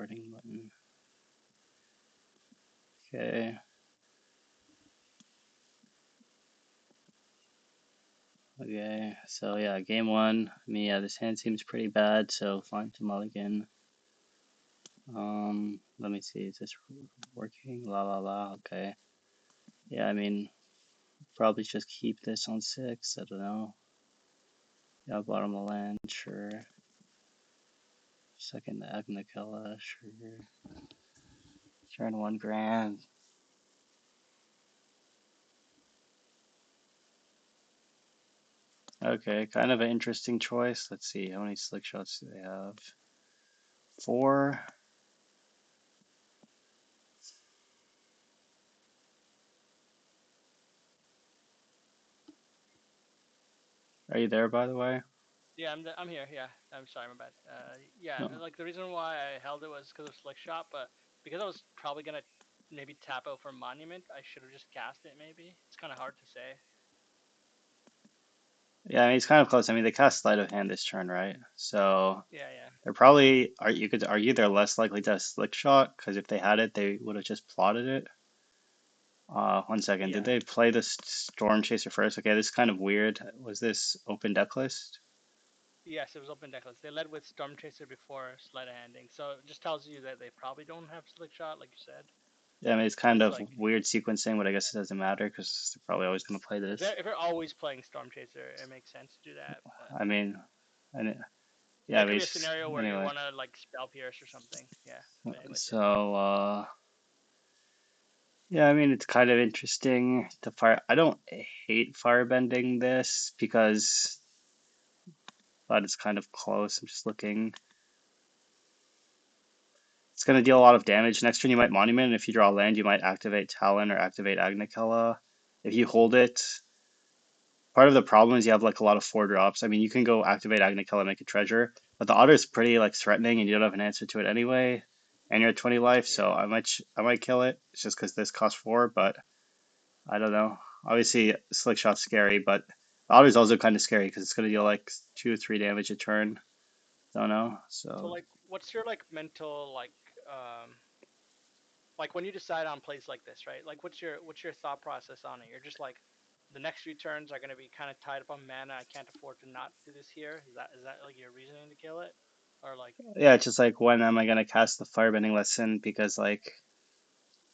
recording button. Okay. Okay. So yeah, game one. This hand seems pretty bad, so fine to mulligan. Let me see. Is this working? La la la. Okay. Yeah, probably just keep this on 6. I don't know. Yeah, bottom of land, sure. Second Agnicella, sure. Turn 1 grand. Okay, kind of an interesting choice. Let's see, how many slick shots do they have? 4. Are you there, by the way? Yeah, I'm here. Yeah, I'm sorry, my bad. Yeah, No. like the reason why I held it was because of Slick Shot, but because I was probably gonna maybe tap out for Monument, I should have just cast it. Maybe it's kind of hard to say. Yeah, it's kind of close. They cast sleight of hand this turn, right? So Yeah, yeah, they're probably are you could argue they're less likely to have slick shot because if they had it, they would have just plotted it. 1 second. Did yeah. they play the Storm Chaser first? Okay, this is kind of weird. Was this open deck list? Yes, it was open decklist. They led with Storm Chaser before Sleight of Handing, so it just tells you that they probably don't have Slick Shot, like you said. Yeah, it's kind It's of like weird sequencing, but I guess it doesn't matter because they're probably always going to play if this. they're always playing Storm Chaser, it makes sense to do that. But I mean, and it, yeah, there could be a scenario where you anyway. want to like Spell Pierce or something. Yeah, but anyways, yeah. So, yeah, it's kind of interesting to fire. I don't hate firebending this because, but it's kind of close. I'm just looking. It's going to deal a lot of damage. Next turn, you might Monument. If you draw land, you might activate Talon or activate Agnicella. If you hold it, part of the problem is you have like a lot of 4 drops. You can go activate Agnicella and make a treasure, but the otter is pretty like threatening, and you don't have an answer to it anyway. And you're at 20 life, so Yeah. I might kill it. It's just because this costs 4, but I don't know. Obviously, Slick Shot's scary, but the otter's also kind of scary because it's going to deal like 2 or 3 damage a turn. Don't know. So So like, what's your like mental like when you decide on plays like this, right? Like, what's your thought process on it? You're just like, the next few turns are gonna be kind of tied up on mana. I can't afford to not do this here. Is that like your reasoning to kill it, or like, yeah, it's just like when am I going to cast the Firebending Lesson? Because like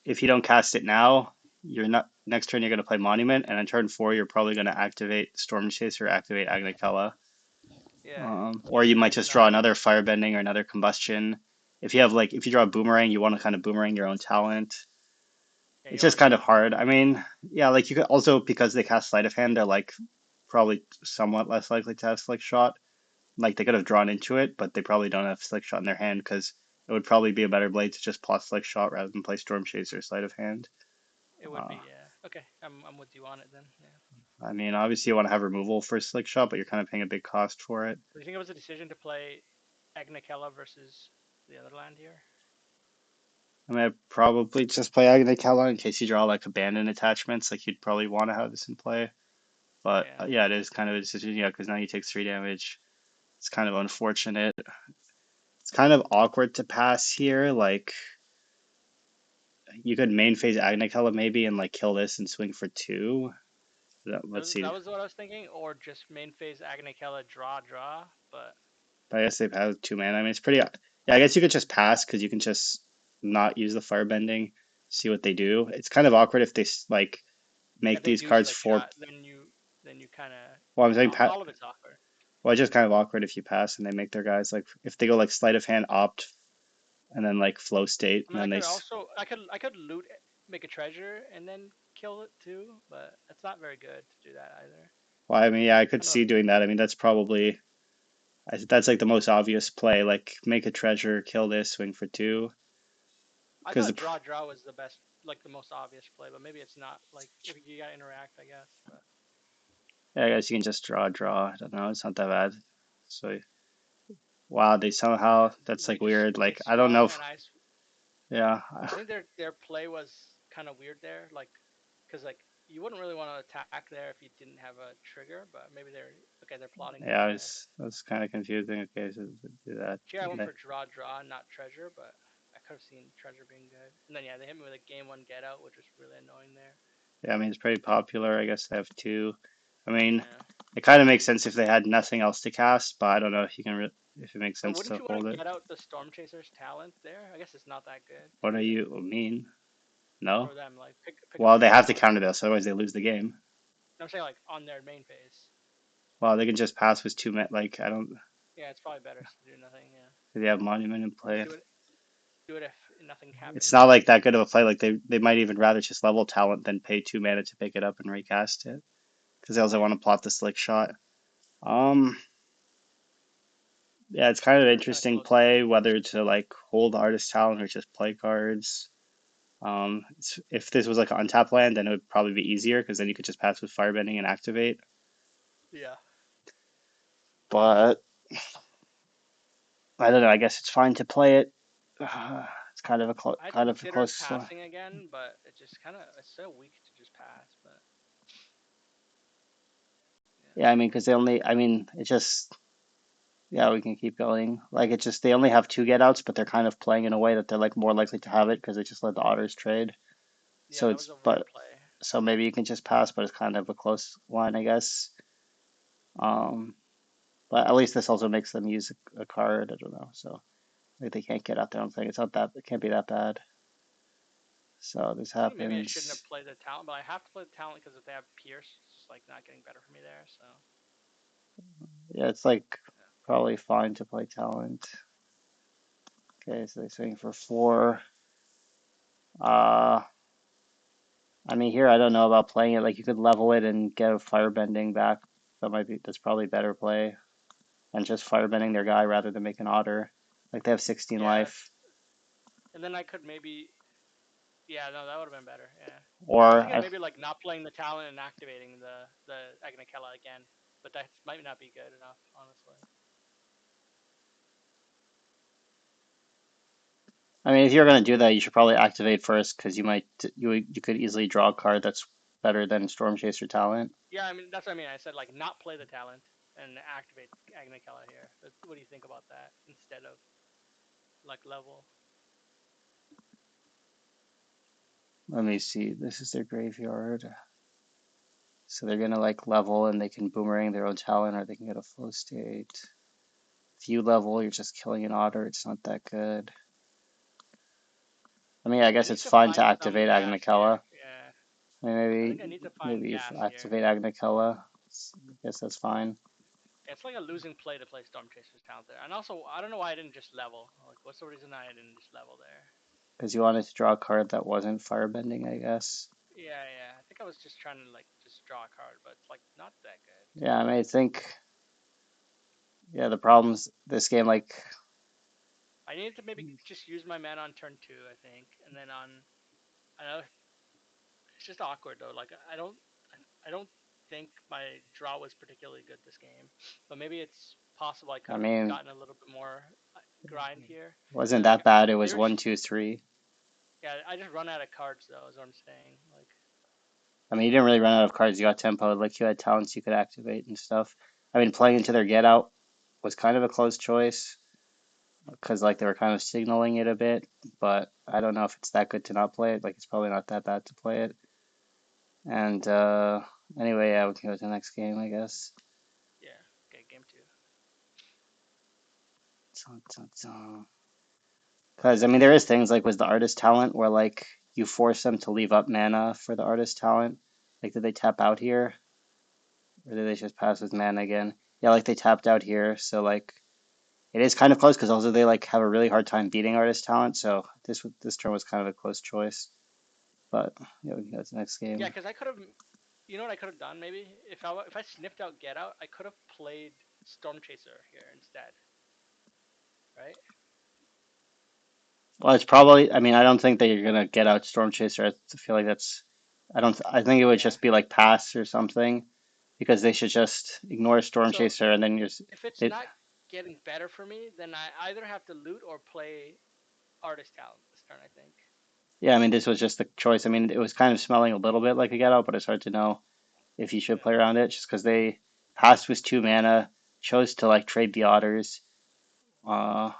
if you don't cast it now, you're not next turn you're going to play Monument, and on turn 4 you're probably going to activate Storm Chaser, activate Agnicella, yeah, or you might and just then draw another Firebending or another Combustion. If you draw a Boomerang, you want to kind of Boomerang your own talent. yeah, It's you want just to kind of use it. hard. Yeah, like you could also because they cast Sleight of Hand, they're like probably somewhat less likely to have Slick Shot. Like they could have drawn into it, but they probably don't have Slick Shot in their hand because it would probably be a better blade to just plot Slick Shot rather than play Storm Chaser Sleight of Hand. It would Uh, be, yeah. Okay, I'm with you on it then. Yeah. Obviously you want to have removal for Slick Shot, but you're kind of paying a big cost for it. Do you think it was a decision to play Agnikella versus the other land here? I'd probably just play Aghanim Kala in case you draw like abandoned attachments. Like you'd probably want to have this in play. But Yeah. yeah, it is kind of a decision. Yeah, because now he takes 3 damage. It's kind of unfortunate. It's kind of awkward to pass here. Like you could main phase Agnicella maybe and like kill this and swing for 2. Let's That see. was what I was thinking, or just main phase Agnikella draw, but But I guess they've had 2 mana. It's pretty. Yeah, I guess you could just pass because you can just not use the firebending. See what they do. It's kind of awkward if they like make if they these do cards Slick four. Shot, then you kind of Well, I'm saying all of it's awkward. well, it's just kind of awkward if you pass and they make their guys like if they go like sleight of hand opt and then like flow state I and mean, then I could loot, make a treasure, and then kill it too, but it's not very good to do that either. well, yeah, I could I don't know. see doing that. That's probably that's like the most obvious play. Like make a treasure, kill this, swing for 2. I Because thought draw was the best, like the most obvious play, but maybe it's not. Like if you gotta interact, I guess. But yeah, I guess you can just draw. I don't know. It's not that bad. So wow, they yeah, somehow that's like weird. they Like I don't know swung, if and yeah. I think their play was kind of weird there, like because like you wouldn't really want to attack there if you didn't have a trigger, but maybe they're okay. They're plotting it Yeah, instead. it was kind of confusing. Okay, so do that. Here I went Okay. for draw, not treasure, but. could have seen treasure being good. And then yeah, they hit me with a game one get out, which was really annoying there. Yeah, I mean, it's pretty popular. I guess they have two. I mean, Yeah. it kind of makes sense if they had nothing else to cast, but I don't know if you can if it makes But sense wouldn't to you want hold to it. get out the Storm Chaser's talent there? I guess it's not that good What are for you mean? No? for them. Like pick up Well, their they have to talent. counter this, otherwise they lose the game. I'm saying like on their main phase. Well, they can just pass with two men. Like, I don't. Yeah, it's probably better to do nothing. Yeah, They have Monument in play. do it if nothing It's happens. not like that good of a play. Like, they might even rather just level talent than pay two mana to pick it up and recast it. Because they also want to plot the slick shot. Um, yeah, it's kind of Yeah, an it's kind of interesting close to play it. whether to like hold artist talent or just play cards. If this was like an untapped land, then it would probably be easier because then you could just pass with firebending and activate. Yeah. But I don't know. I guess it's fine to play it. It's I'd kind of a considered close one. passing again, but it just kind of it's so weak to just pass. But yeah, Yeah, I mean, because they only. I mean, it just. Yeah, we can keep going. Like it just they only have two get outs, but they're kind of playing in a way that they're like more likely to have it because they just let the otters trade. yeah, So that was it's a weird but play. so maybe you can just pass, but it's kind of a close one, I guess. Um, but at least this also makes them use a card. I don't know. So like they can't get out their own thing. It's not that it can't be that bad. So this I think maybe I shouldn't have happens. played the talent, but I have to play the talent because if they have Pierce, it's just like not getting better for me there. So Yeah, it's like probably fine to play talent. Okay, so they swing for four. Uh, I mean here I don't know about playing it. Like you could level it and get a firebending back. That's probably better play. And just firebending their guy rather than make an otter. Like they have 16 yeah, life. and then I could maybe yeah no that would have been better. Yeah, Or I was thinking of I, maybe like not playing the talent and activating the Agnikella again, but that might not be good enough honestly. I mean, if you're gonna do that, you should probably activate first because you could easily draw a card that's better than Storm Chaser talent. Yeah, I mean that's what I mean. I said like not play the talent and activate Agnikella here. What do you think about that instead of like level? Let me see. This is their graveyard, so they're gonna like level and they can boomerang their own talent, or they can get a flow state. If you level, you're just killing an otter. It's not that good. I mean, I I guess need it's to fine to find some activate gas here. Agnicella. Yeah, I mean, I think I need to find maybe you gas here. activate Agnicella. I guess that's fine It's like a losing play to play Storm Chaser's talent there. And also, I don't know why I didn't just level. Like, what's the reason I didn't just level there? because you wanted to draw a card that wasn't firebending, I guess. Yeah, yeah. I think I was just trying to like just draw a card, but it's like not that good. Yeah, I mean, I think yeah, the problems this game like I needed to maybe just use my mana on turn two, I think, and then on. I know it's just awkward though. Like I don't think my draw was particularly good this game, but maybe it's possible I could I have mean, gotten a little bit more grind here. wasn't And like that bad. It was you're just one, two, three. yeah, I just run out of cards though, is what I'm saying. Like I mean, you didn't really run out of cards. You got tempo, like you had talents you could activate and stuff. I mean, playing into their get out was kind of a close choice because like they were kind of signaling it a bit, but I don't know if it's that good to not play it. Like it's probably not that bad to play it. And anyway, yeah, we can go to the next game, I guess. yeah, okay, game two. Because I mean, there is things like was the artist talent where like you force them to leave up mana for the artist talent. Like, did they tap out here, or did they just pass with mana again? Yeah, like they tapped out here, so like it is kind of close because also they like have a really hard time beating artist talent. So this turn was kind of a close choice. But yeah, we can go to the next Yeah, game. because I could have, you know what I could have done maybe if I sniffed out Get Out, I could have played Storm Chaser here instead, right? Well, it's probably. I mean, I don't think that you're gonna get out Storm Chaser. I feel like that's. I don't. I think it would Yeah. just be like pass or something, because they should just ignore Storm So Chaser and then you're. if it's It. not getting better for me, then I either have to loot or play Artist Talent this turn. I think. Yeah, I mean, this was just the choice. I mean, it was kind of smelling a little bit like a get out, but it's hard to know if you should Yeah. play around it just because they passed with two mana, chose to like trade the otters. Uh,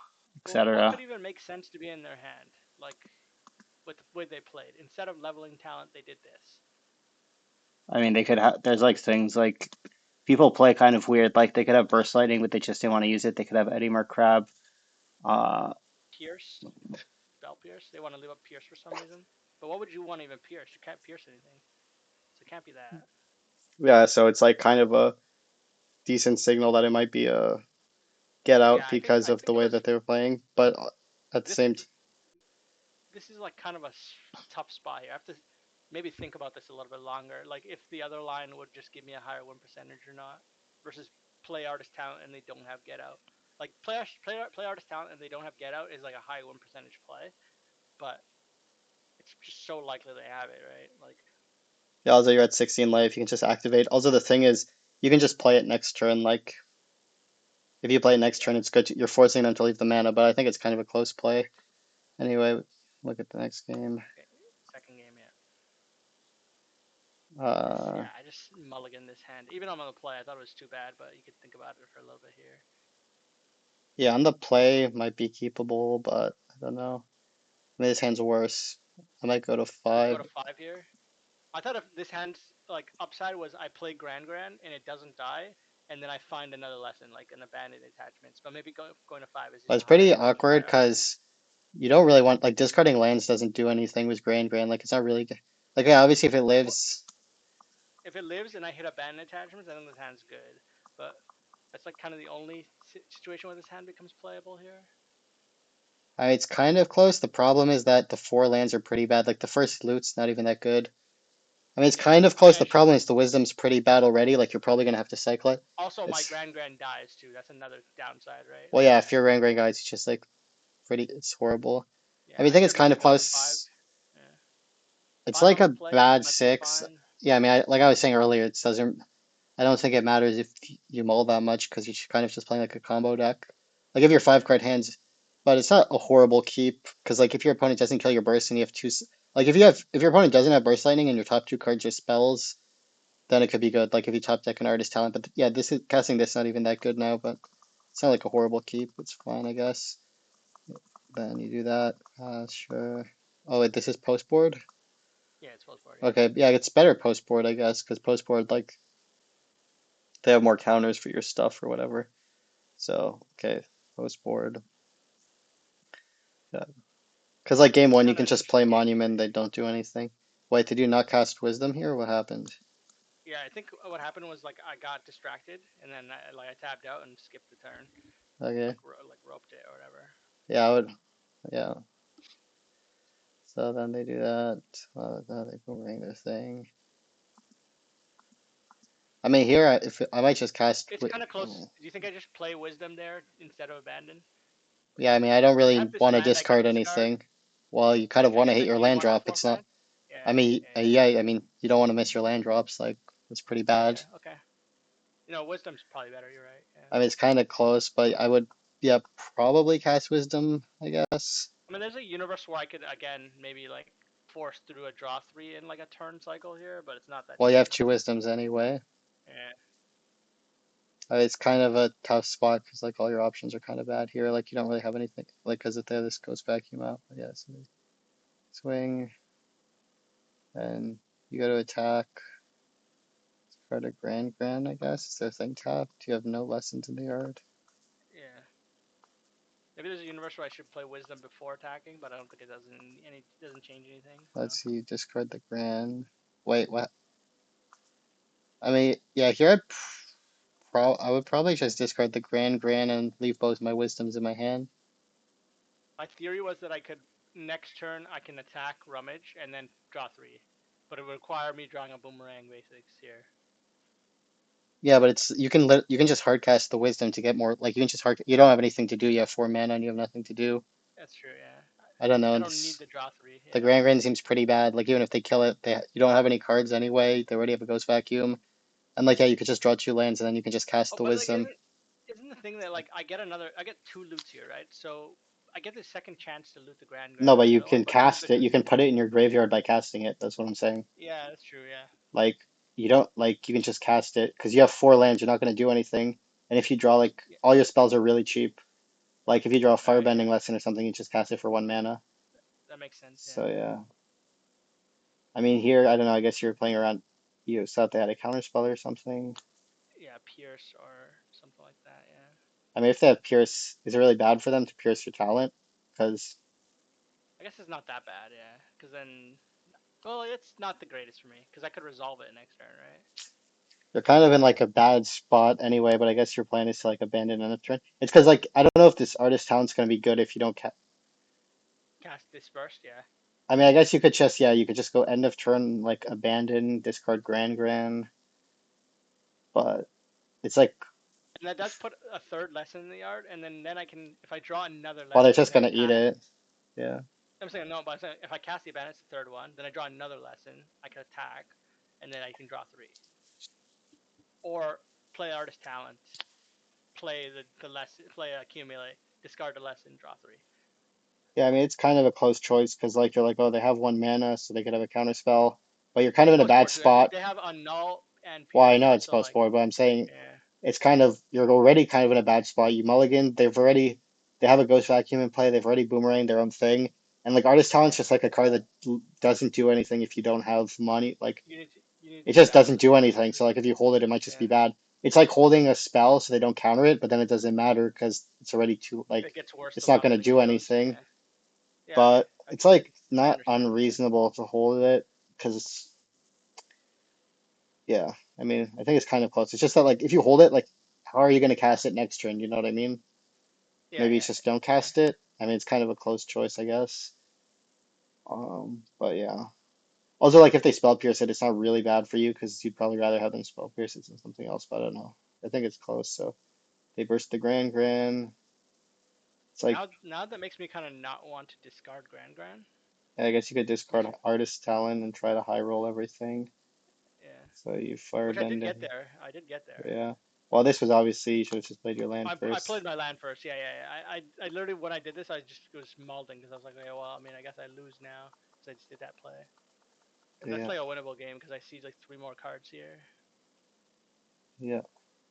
What etc. could even make sense to be in their hand? Like with the way they played. Instead of leveling talent, they did this. I mean, they could have. There's like things like people play kind of weird. Like they could have burst lightning, but they just didn't want to use it. They could have Eddie Crab. Uh, Pierce, spell pierce. They want to leave up pierce for some reason. But what would you want to even pierce? You can't pierce anything, so it can't be that. yeah, so it's like kind of a decent signal that it might be a get Yeah, out because I of the think it way was that they were playing. But at the this. same, This is like kind of a tough spot here. I have to maybe think about this a little bit longer. Like if the other line would just give me a higher win percentage or not, versus play artist talent and they don't have get out. Like play artist talent and they don't have get out is like a high win percentage play, but it's just so likely they have it, right? Like yeah, also you're at 16 life, you can just activate. Also, the thing is, you can just play it next turn. Like if you play it next turn, yeah, it's good. You're forcing them to leave the mana, but I think it's kind of a close play. Anyway, look at the next game. okay. Second game, yeah. Uh, I just mulligan this hand. Even on the play, I thought it was too bad, but you could think about it for a little bit here. yeah, on the play might be keepable, but I don't know. I mean, this hand's worse. I might go to You go five. to 5 here. I thought if this hand's like upside was I play Grand and it doesn't die, and then I find another lesson like an abandoned attachments. But maybe going to 5 is But even it's higher pretty because you awkward probably already. because you don't really want like discarding lands doesn't do anything with Grand. Like it's not really like yeah, obviously if it Well, lives, if it lives and I hit abandoned attachments, then this hand's good. But that's like kind of the only situation where this hand becomes playable here. it's kind of close. The problem is that the four lands are pretty bad. Like the first loot's not even that good. I mean, it's Yeah, kind of I mean close. I The should. problem is the wisdom's pretty bad already. Like you're probably gonna have to cycle it. Also, my It's Grand dies too. That's another downside, right? well, yeah, if you're Grand guys, it's just like pretty. It's horrible. I Yeah, mean, I I think it's should kind maybe of go to 5. close. Yeah, It's 5 like on the a play bad might be six. fine. Yeah, I mean, like I was saying earlier, it doesn't. I don't think it matters if you mull that much because you're kind of just playing like a combo deck. Like if you're five Yeah. card hands, but it's not a horrible keep because like if your opponent doesn't kill your burst and you have two, like if you have if your opponent doesn't have burst lightning and your top two cards are spells, then it could be good. Like if you top deck an artist talent, but yeah, this is casting this not even that good now, but it's not like a horrible keep. It's fine, I guess. Then you do that. Sure. Oh wait, this is post board. Yeah, it's post board. Yeah. Okay, yeah, it's better post board, I guess, because post board like they have more counters for your stuff or whatever. So, okay, post board. Yeah. Because like game It's one, you kind can of an just play interesting game here. Monument, they don't do anything. Wait, did you not cast Wisdom here? What happened? Yeah, I think what happened was like I got distracted and then I tapped out and skipped the turn, Okay, like roped it or whatever. yeah, I would, yeah. So then they do that. They go ring their thing. I mean, here, if I might just cast. It's kind of close. Do you think I just play wisdom there instead of abandon? Yeah, I mean, I don't Because I really have this want to land I can discard discard. anything. Well, you kind of I want to guess hit then your do you land want the drop. four It's not. command? Yeah, I mean, yeah, yeah, I mean, you don't want to miss your land drops. Like, it's pretty bad. yeah. Okay. Wisdom's probably better. You're right. Yeah. I mean, it's kind of close, but I would, yeah, probably cast Wisdom, I guess. I mean, there's a universe where I could again maybe like force through a draw three in like a turn cycle here, but it's not that Well, you have safe. two Wisdoms anyway. Yeah. It's kind of a tough spot because like all your options are kind of bad here. Like you don't really have anything. Like because if there, this goes vacuum out. But yeah, so swing, and you go to attack. Card a grand, I guess. Is their thing tapped? You have no lessons in the yard. Yeah. Maybe there's a universe where I should play wisdom before attacking, but I don't think it doesn't change anything. Let's see, discard the grand. Wait, what? I mean, yeah, here I would probably just discard the grand and leave both my wisdoms in my hand. My theory was that I could next turn I can attack rummage and then draw three, but it would require me drawing a boomerang basics here. Yeah, but it's you can just hardcast the wisdom to get more. Like you can just hard. You don't have anything to do. You have four mana and you have nothing to do. That's true. Yeah. I don't I know. don't need the draw three. The Yeah. grand seems pretty bad. Like even if they kill it, you don't have any cards anyway. They already have a ghost vacuum. And like yeah, you could just draw two lands and then you can just cast Oh, the but like, wisdom. isn't the thing that like I get two loots here, right? So I get the second chance to loot the No, but right? you So can or loot cast the. it. You can put it in your graveyard by casting it. That's what I'm saying. Yeah, that's true. Yeah. Like you don't like you can just cast it because you have four lands. You're not going to do anything. And if you draw like Yeah. all your spells are really cheap. Like if you draw a All right, Firebending yeah, Lesson or something, you just cast it for 1 mana. that makes sense. Yeah, So yeah. I mean here, I don't know, I guess you're playing around you thought they had a counterspell or something. yeah, Pierce or something like that. Yeah, I mean if they have Pierce, is it really bad for them to Pierce your talent? Because I guess it's not that bad. Yeah, because then, well, it's not the greatest for me because I could resolve it next turn, right? they're kind of in like a bad spot anyway, but I guess your plan is to like abandon on a turn. It's because like I don't know if this artist talent's gonna be good if you don't ca Cast dispersed. Yeah, I mean I guess you could just yeah, you could just go end of turn like abandon, discard Grand, but it's like and that does put a third lesson in the yard, and then I can if I draw another well they're lesson, I just can gonna eat attack. it. Yeah. I'm saying no, but I'm saying if I cast the abandon, it's the third one. Then I draw another lesson. I can attack, and then I can draw three, or play artist talent, play the lesson, play accumulate, discard the lesson, draw three. Yeah, I mean it's kind of a close choice because like you're like, oh, they have 1 mana, so they could have a counter spell, but you're kind of It's in a post bad board, so spot. they have annul and Well, I pierce, know right? it's So post like, board, but I'm saying yeah, it's kind of you're already kind of in a bad spot. You mulligan, they have a ghost vacuum in play, they've already boomerang their own thing, and like artist talent's yeah. just like a card that doesn't do anything if you don't have money. Like You need it to just yeah, doesn't do anything. So like if you hold it, it might just be yeah. bad. It's like holding a spell so they don't counter it, but then it doesn't matter because it's already too like It gets worse the it's not going to longer you do don't. anything. Yeah, yeah. Okay, But it's like I not understand. Yeah, unreasonable to hold it because yeah, I mean I think it's kind of close. It's just that like if you hold it, like how are you going to cast it next turn? You know what I mean? yeah, Maybe it's yeah, just don't yeah. cast it. I mean it's kind of a close choice, I guess. But yeah. Also, like if they spell pierce it, it's not really bad for you because you'd probably rather have them spell pierce it than something else. But I don't know. I think it's close. So they burst the Grand. It's like Now that makes me kind of not want to discard Grand. I guess you could discard Which Artist Talent and try to high roll everything. yeah, So you which I firebend did it. get there. I did get there. Yeah. Well, this was obviously you should have just played your land I first. played my land first. Yeah, yeah, yeah. I literally when I did this, I just was malding because I was like, okay, well, I mean, I guess I lose now because I just did that play. And that's Yeah. like a winnable game because I see like three more cards here. Yeah.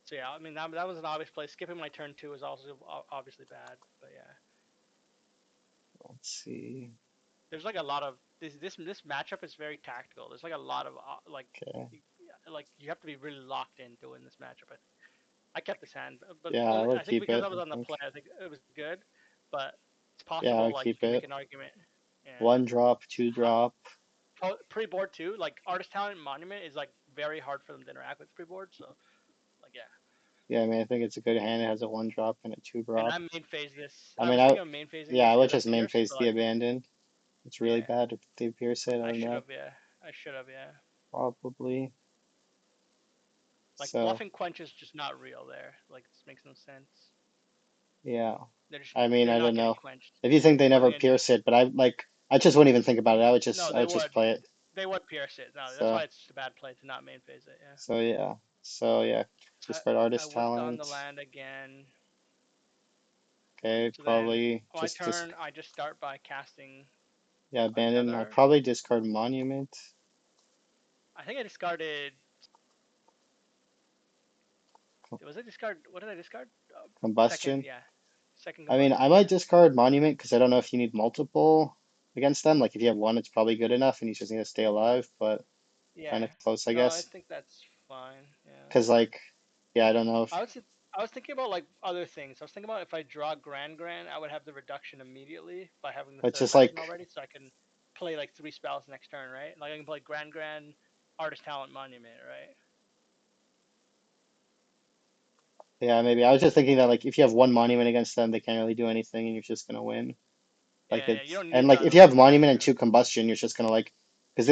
So yeah, I mean that was an obvious play. Skipping my turn two is also obviously bad, but yeah, Let's see. there's like a lot of this matchup is very tactical. There's like a lot of Okay. like you have to be really locked in to win this matchup. I kept this hand, but Yeah, I only would I think keep because it, I was I on the think. play, I think it was good, but it's Yeah, I possible would like you keep can make it. an argument. Yeah, 1 drop, 2 drop. pre-board too. Like artist talent monument is like very hard for them to interact with pre-board. So like yeah, Yeah, I mean, I think it's a good hand. It has a 1 drop and a two and drop. I main phase this. I I mean, was thinking of main phasing yeah, this I would because of just main Pierce, phase but the like abandoned. It's really yeah, bad if they pierce it. I I don't should know. have yeah, I should have yeah. Probably. Like So, bluffing quench is just not real there. Like this makes no sense. yeah. I mean, They're I not don't getting know. quenched. If you think they What are never they gonna do? pierce it, but I just wouldn't even think about it. No, I would just play it. they would pierce it. No, that's So, why it's just a bad play to not main phase it. Yeah. so yeah. So yeah. I Discard I artist would have gone talent. the land again. Okay, So then probably my just turn, I just start by casting yeah, abandon. I another. probably discard monument. I think I discarded. Was I discard? What did I discard? Second, Combustion. yeah, second I mean, I combustion. might Yeah, discard monument because I don't know if you need multiple against them. Like if you have one, it's probably good enough and you just need to stay alive, but kind yeah. of close, I No, I guess. think that's fine. Yeah. Because like, yeah, I don't know if, I was I was thinking about like other things. I was thinking about if I draw Grand, I would have the reduction immediately by having the but third just lesson like, already, so I can play like three spells next turn, right? Like I can play Grand, Artist Talent Monument, right? yeah, maybe I was just thinking that like if you have one monument against them, they can't really do anything and you're just gonna win. Like Yeah, yeah. You it's don't and need like that if you have otherwise. Yeah, monument and true. 2 combustion, you're just gonna like because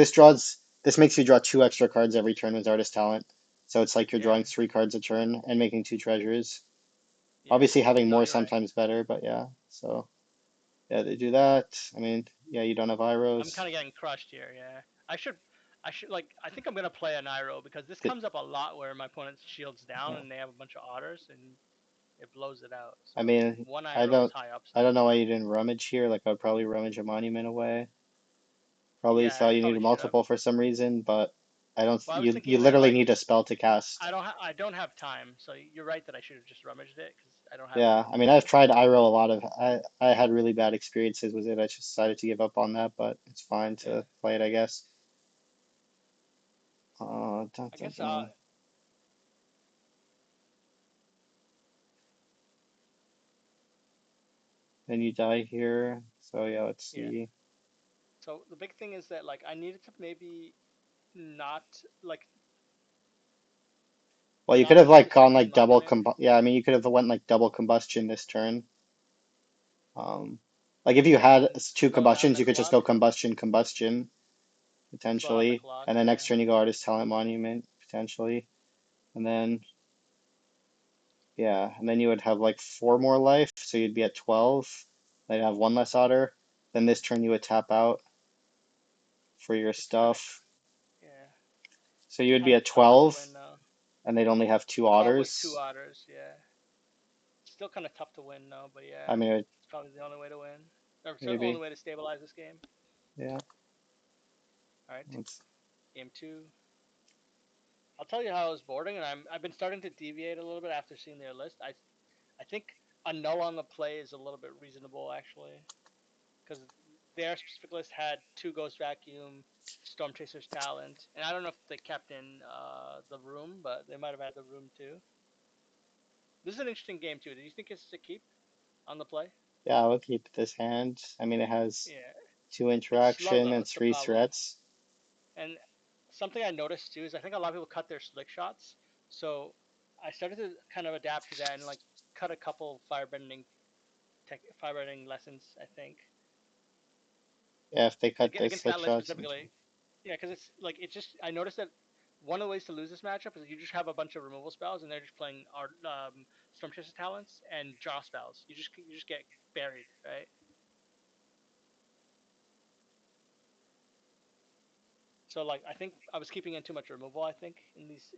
this makes you draw 2 extra cards every turn with artist talent. So it's like you're Yeah, drawing 3 cards a turn and making 2 treasures. yeah. Obviously having No, more you're right. sometimes better, but yeah. So yeah, they do that. I mean, yeah, you don't have I'm Iros. kind of getting crushed here. Yeah, I should like. I think I'm gonna play an Iroh because this Th- comes up a lot where my opponent shields down Yeah. and they have a bunch of otters and it blows it out. I So mean, one I Iroh is don't high I don't upside. know why you didn't rummage here. Like I'd probably rummage a monument away. Probably Yeah, thought I you probably needed should have. multiple for some reason, but I don't Well, I was you thinking that literally like need a spell to cast. I don't have time. So you're right that I should have just rummaged it because I don't have Yeah, I mean, I've tried IRO a lot of. I had really bad experiences with it. I just decided to give up on that, but it's fine yeah. to play it, I guess. I guess Then you die here. So yeah, let's yeah. see. So the big thing is that like I needed to maybe not like Well, you could not have lose like the gone second like double monument. comb. Yeah, I mean, you could have went like double combustion this turn. Um, like if you had And two slow down combustions, the you could just clock. go combustion, combustion Slow down the potentially, clock. and then next Yeah. turn you go artist talent monument potentially, and then yeah, and then you would have like four more life, so you'd be at 12. Then you'd have one less otter. Then this turn you would tap out for your It's kind of stuff. yeah. So you would be Kind of at tougher to 12, win now. and they'd only have two 12 with two otters. otters. Yeah. Still kind of tough to win now, but yeah, I mean, it's probably the only way to win. Or it's the only maybe, way to stabilize this game. yeah. All right. Let's, Game two. I'll tell you how I was boarding, and I've been starting to deviate a little bit after seeing their list. I think a null on the play is a little bit reasonable actually, because their specific list had two Ghost Vacuum, Storm Chaser's Talent, and I don't know if they kept in the room, but they might have had the room too. This is an interesting game too. Do you think it's a keep on the play? yeah, I'll keep this hand. I mean, it has Yeah, two it's slow interaction though. and That's the three problem. threats. And something I noticed too is I think a lot of people cut their slick shots. So I started to kind of adapt to that and like cut a couple firebending lessons. I think Yeah, if they cut their against slick that list shots. specifically. Yeah, because it's like it just I noticed that one of the ways to lose this matchup is you just have a bunch of removal spells and they're just playing art Storm Chaser talents and draw spells. You just get buried, right? So like I think I was keeping in too much removal. I think in these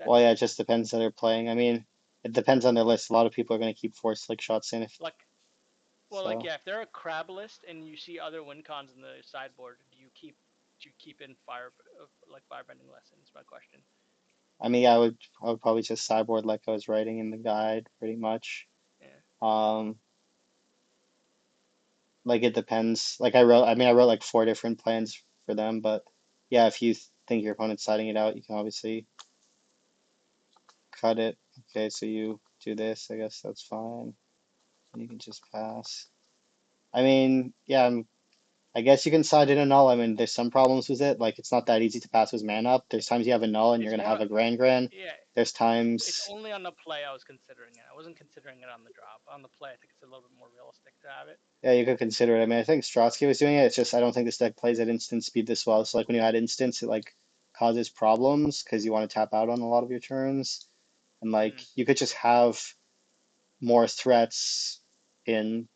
Well, yeah, sets. it just depends how they're playing. I mean, it depends on their list. A lot of people are going to keep four slick shots in if Like well, like so. yeah, if they're a crab list and you see other win cons in the sideboard, do you keep in like firebending lessons? My question. I mean, yeah, I would probably just sideboard like I was writing in the guide, pretty much. Yeah. Um, like it depends. Like I wrote like four different plans for them, but yeah, if you think your opponent's siding it out, you can obviously cut it. Okay, so you do this. I guess that's fine. You can just pass. I mean, yeah, I guess you can side in a null. I mean, there's some problems with it. Like it's not that easy to pass with mana up. There's times you have a null and you're It's gonna more. have a grand. Yeah. There's It's times, only on the play I was considering it. I wasn't considering it on the drop. On the play, I think it's a little bit more realistic to have it. yeah, you could consider it. I mean, I think Strotsky was doing it. It's just I don't think this deck plays at instant speed this well. So like when you add instants, it like causes problems because you want to tap out on a lot of your turns. And like Mm. you could just have more threats in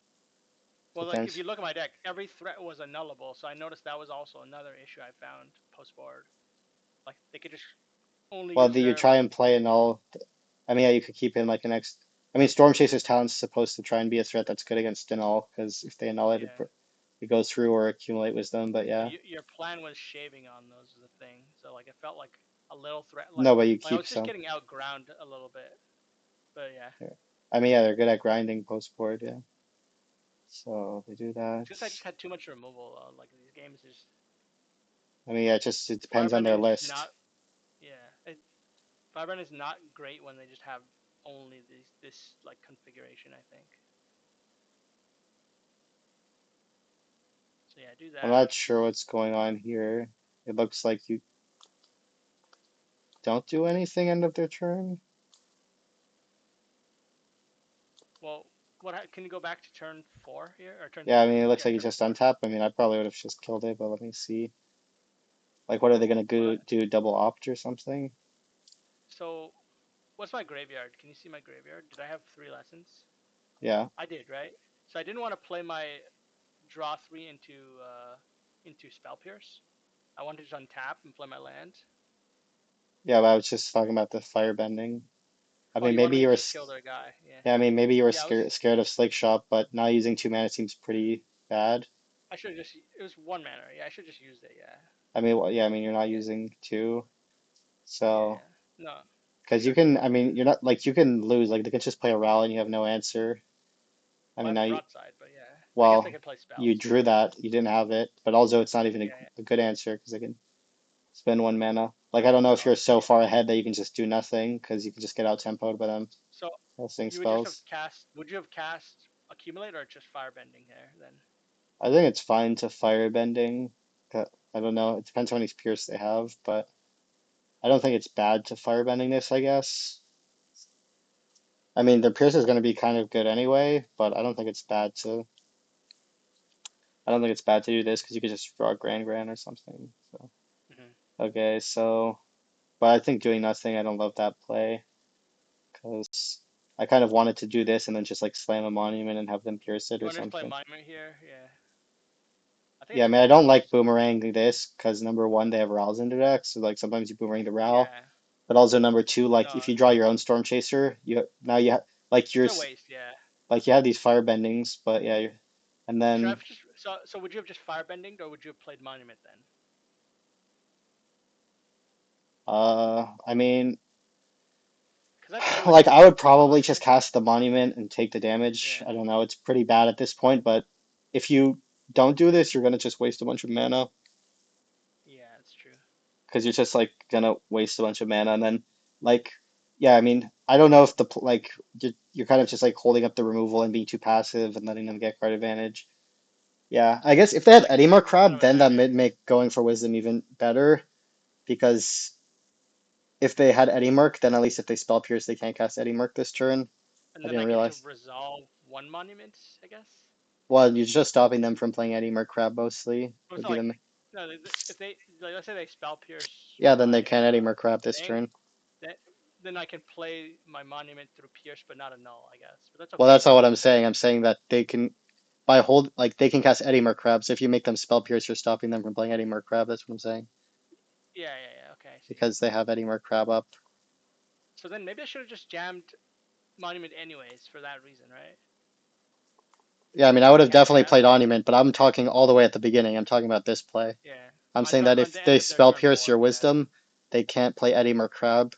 Well, like if potential. you look at my deck, every threat was a nullable, so I noticed that was also another issue I found post board. Like they could just only Well, use do you their try like and play an all? I mean, yeah, you could keep in like an next. I mean, Storm Chaser's talent's supposed to try and be a threat that's good against an all because if they annul it, yeah. it goes through or accumulate wisdom. But But yeah, your plan was shaving on those is the thing. So like it felt like a little threat. Like no, but you like I keep was just some. getting outground a little bit. But yeah, Yeah. I mean, yeah, they're good at grinding post board. Yeah, so they do that. it's just I just had too much removal. Like these games just I mean, yeah, it depends on their Firebending is just list. not. Yeah, Firebending is not great when they just have only this like configuration. I think. So yeah, do I'm that. not sure what's going on here. It looks like you don't do anything end of their turn. Well, what can you go back to turn 4 here or turn Yeah, I mean, it looks yeah like you turn just 4? untap. I mean, I probably would have just killed it, but let me see. Like, what are they gonna Well, do? Double opt or something? so what's my graveyard? Can you see my graveyard? Did I have 3 lessons? Yeah, I did, right? So I didn't want to play my draw 3 into Spell Pierce. I wanted to just untap and play my land. yeah. But I was just talking about the firebending. I Oh, mean, you wanted maybe me to you were. just kill their guy? Yeah. Yeah, I mean, maybe you were Yeah, I was. scared of Slick Shot, but now using two mana seems pretty bad. I should have just. It was 1 mana. Yeah, I should have just used it. Yeah. I mean, well, yeah, I mean, you're not Yeah. using two, Yeah. so Yeah. No. Because you Sure. can, I mean, you're not like you can lose. Like they can just play a rally and you have no answer. I Well, I mean, have now, broadside, but yeah, I guess I well, could play you spells. drew that, you didn't have it, but also it's not even Yeah, yeah. a good answer because they can spend one mana. Like I don't know if Oh, you're so yeah. far ahead that you can just do nothing because you can just get out tempoed by them So casting you would just have spells. cast. Would you have cast accumulate or just firebending there then? I think it's fine to firebending. I don't know. It depends how many pierce they have, but I don't think it's bad to firebending this, I guess. I mean, the pierce is going to be kind of good anyway, but I don't think it's bad to do this because you could just draw Grand or something. So Hmm. okay, so but I think doing nothing, I don't love that play because I kind of wanted to do this and then just like slam a monument and have them pierce it You or want to just play something. monument here? Yeah, I think Yeah, I it's mean, I cool don't though. like Just boomerang this because number one, they have Rals in the deck, so like sometimes you boomerang the Ral. yeah, But also number two, like if no, you draw your own Storm Chaser, you now you have like it's you're a waste. Yeah. like you have these fire bendings, but yeah, and Should I then have just so would you have just firebending or would you have played monument then? I mean, Because that's two like I attacks would with one probably just monument. cast the monument and take the damage. Yeah, I don't know, it's pretty bad at this point, but if you don't do this, you're gonna just waste a bunch of mana yeah, that's true. because you're just like gonna waste a bunch of mana and then like yeah, I mean, I don't know if like you're kind of just like holding up the removal and being too passive and letting them get card advantage. Yeah, I guess if they But had like Eddie it's kind Crab, of a then that nightmare. would make going for wisdom even better because if they had Eddie Merc, then at least if they spell pierce, they can't cast Eddie Merc this turn. And I then didn't I get to realize. resolve one monument, I guess. Well, you're just stopping them from playing Eddie Merc Crab mostly But would it's be like the no, if they like, let's say they spell pierce yeah. Then they my can't Eddie Merc Crab this thing, turn. then then I can play my monument through pierce, but not a null, I guess. But that's Well, okay that's not though. what I'm saying. I'm saying that they can by hold like they can cast Eddie Merc Crab. So if you make them spell pierce, you're stopping them from playing Eddie Merc Crab. That's what I'm saying Yeah, yeah, yeah. Okay, I see. because they have Eddie Merc Crab up. So then maybe I should have just jammed monument anyways for that reason, right? Yeah, I mean, I would I have can't definitely jam. played Monument, but I'm talking all the way at the beginning. I'm talking about this play. Yeah, I'm saying that on if the end they of their spell turn pierce your four. Yeah, wisdom, they can't play Eddie Crab,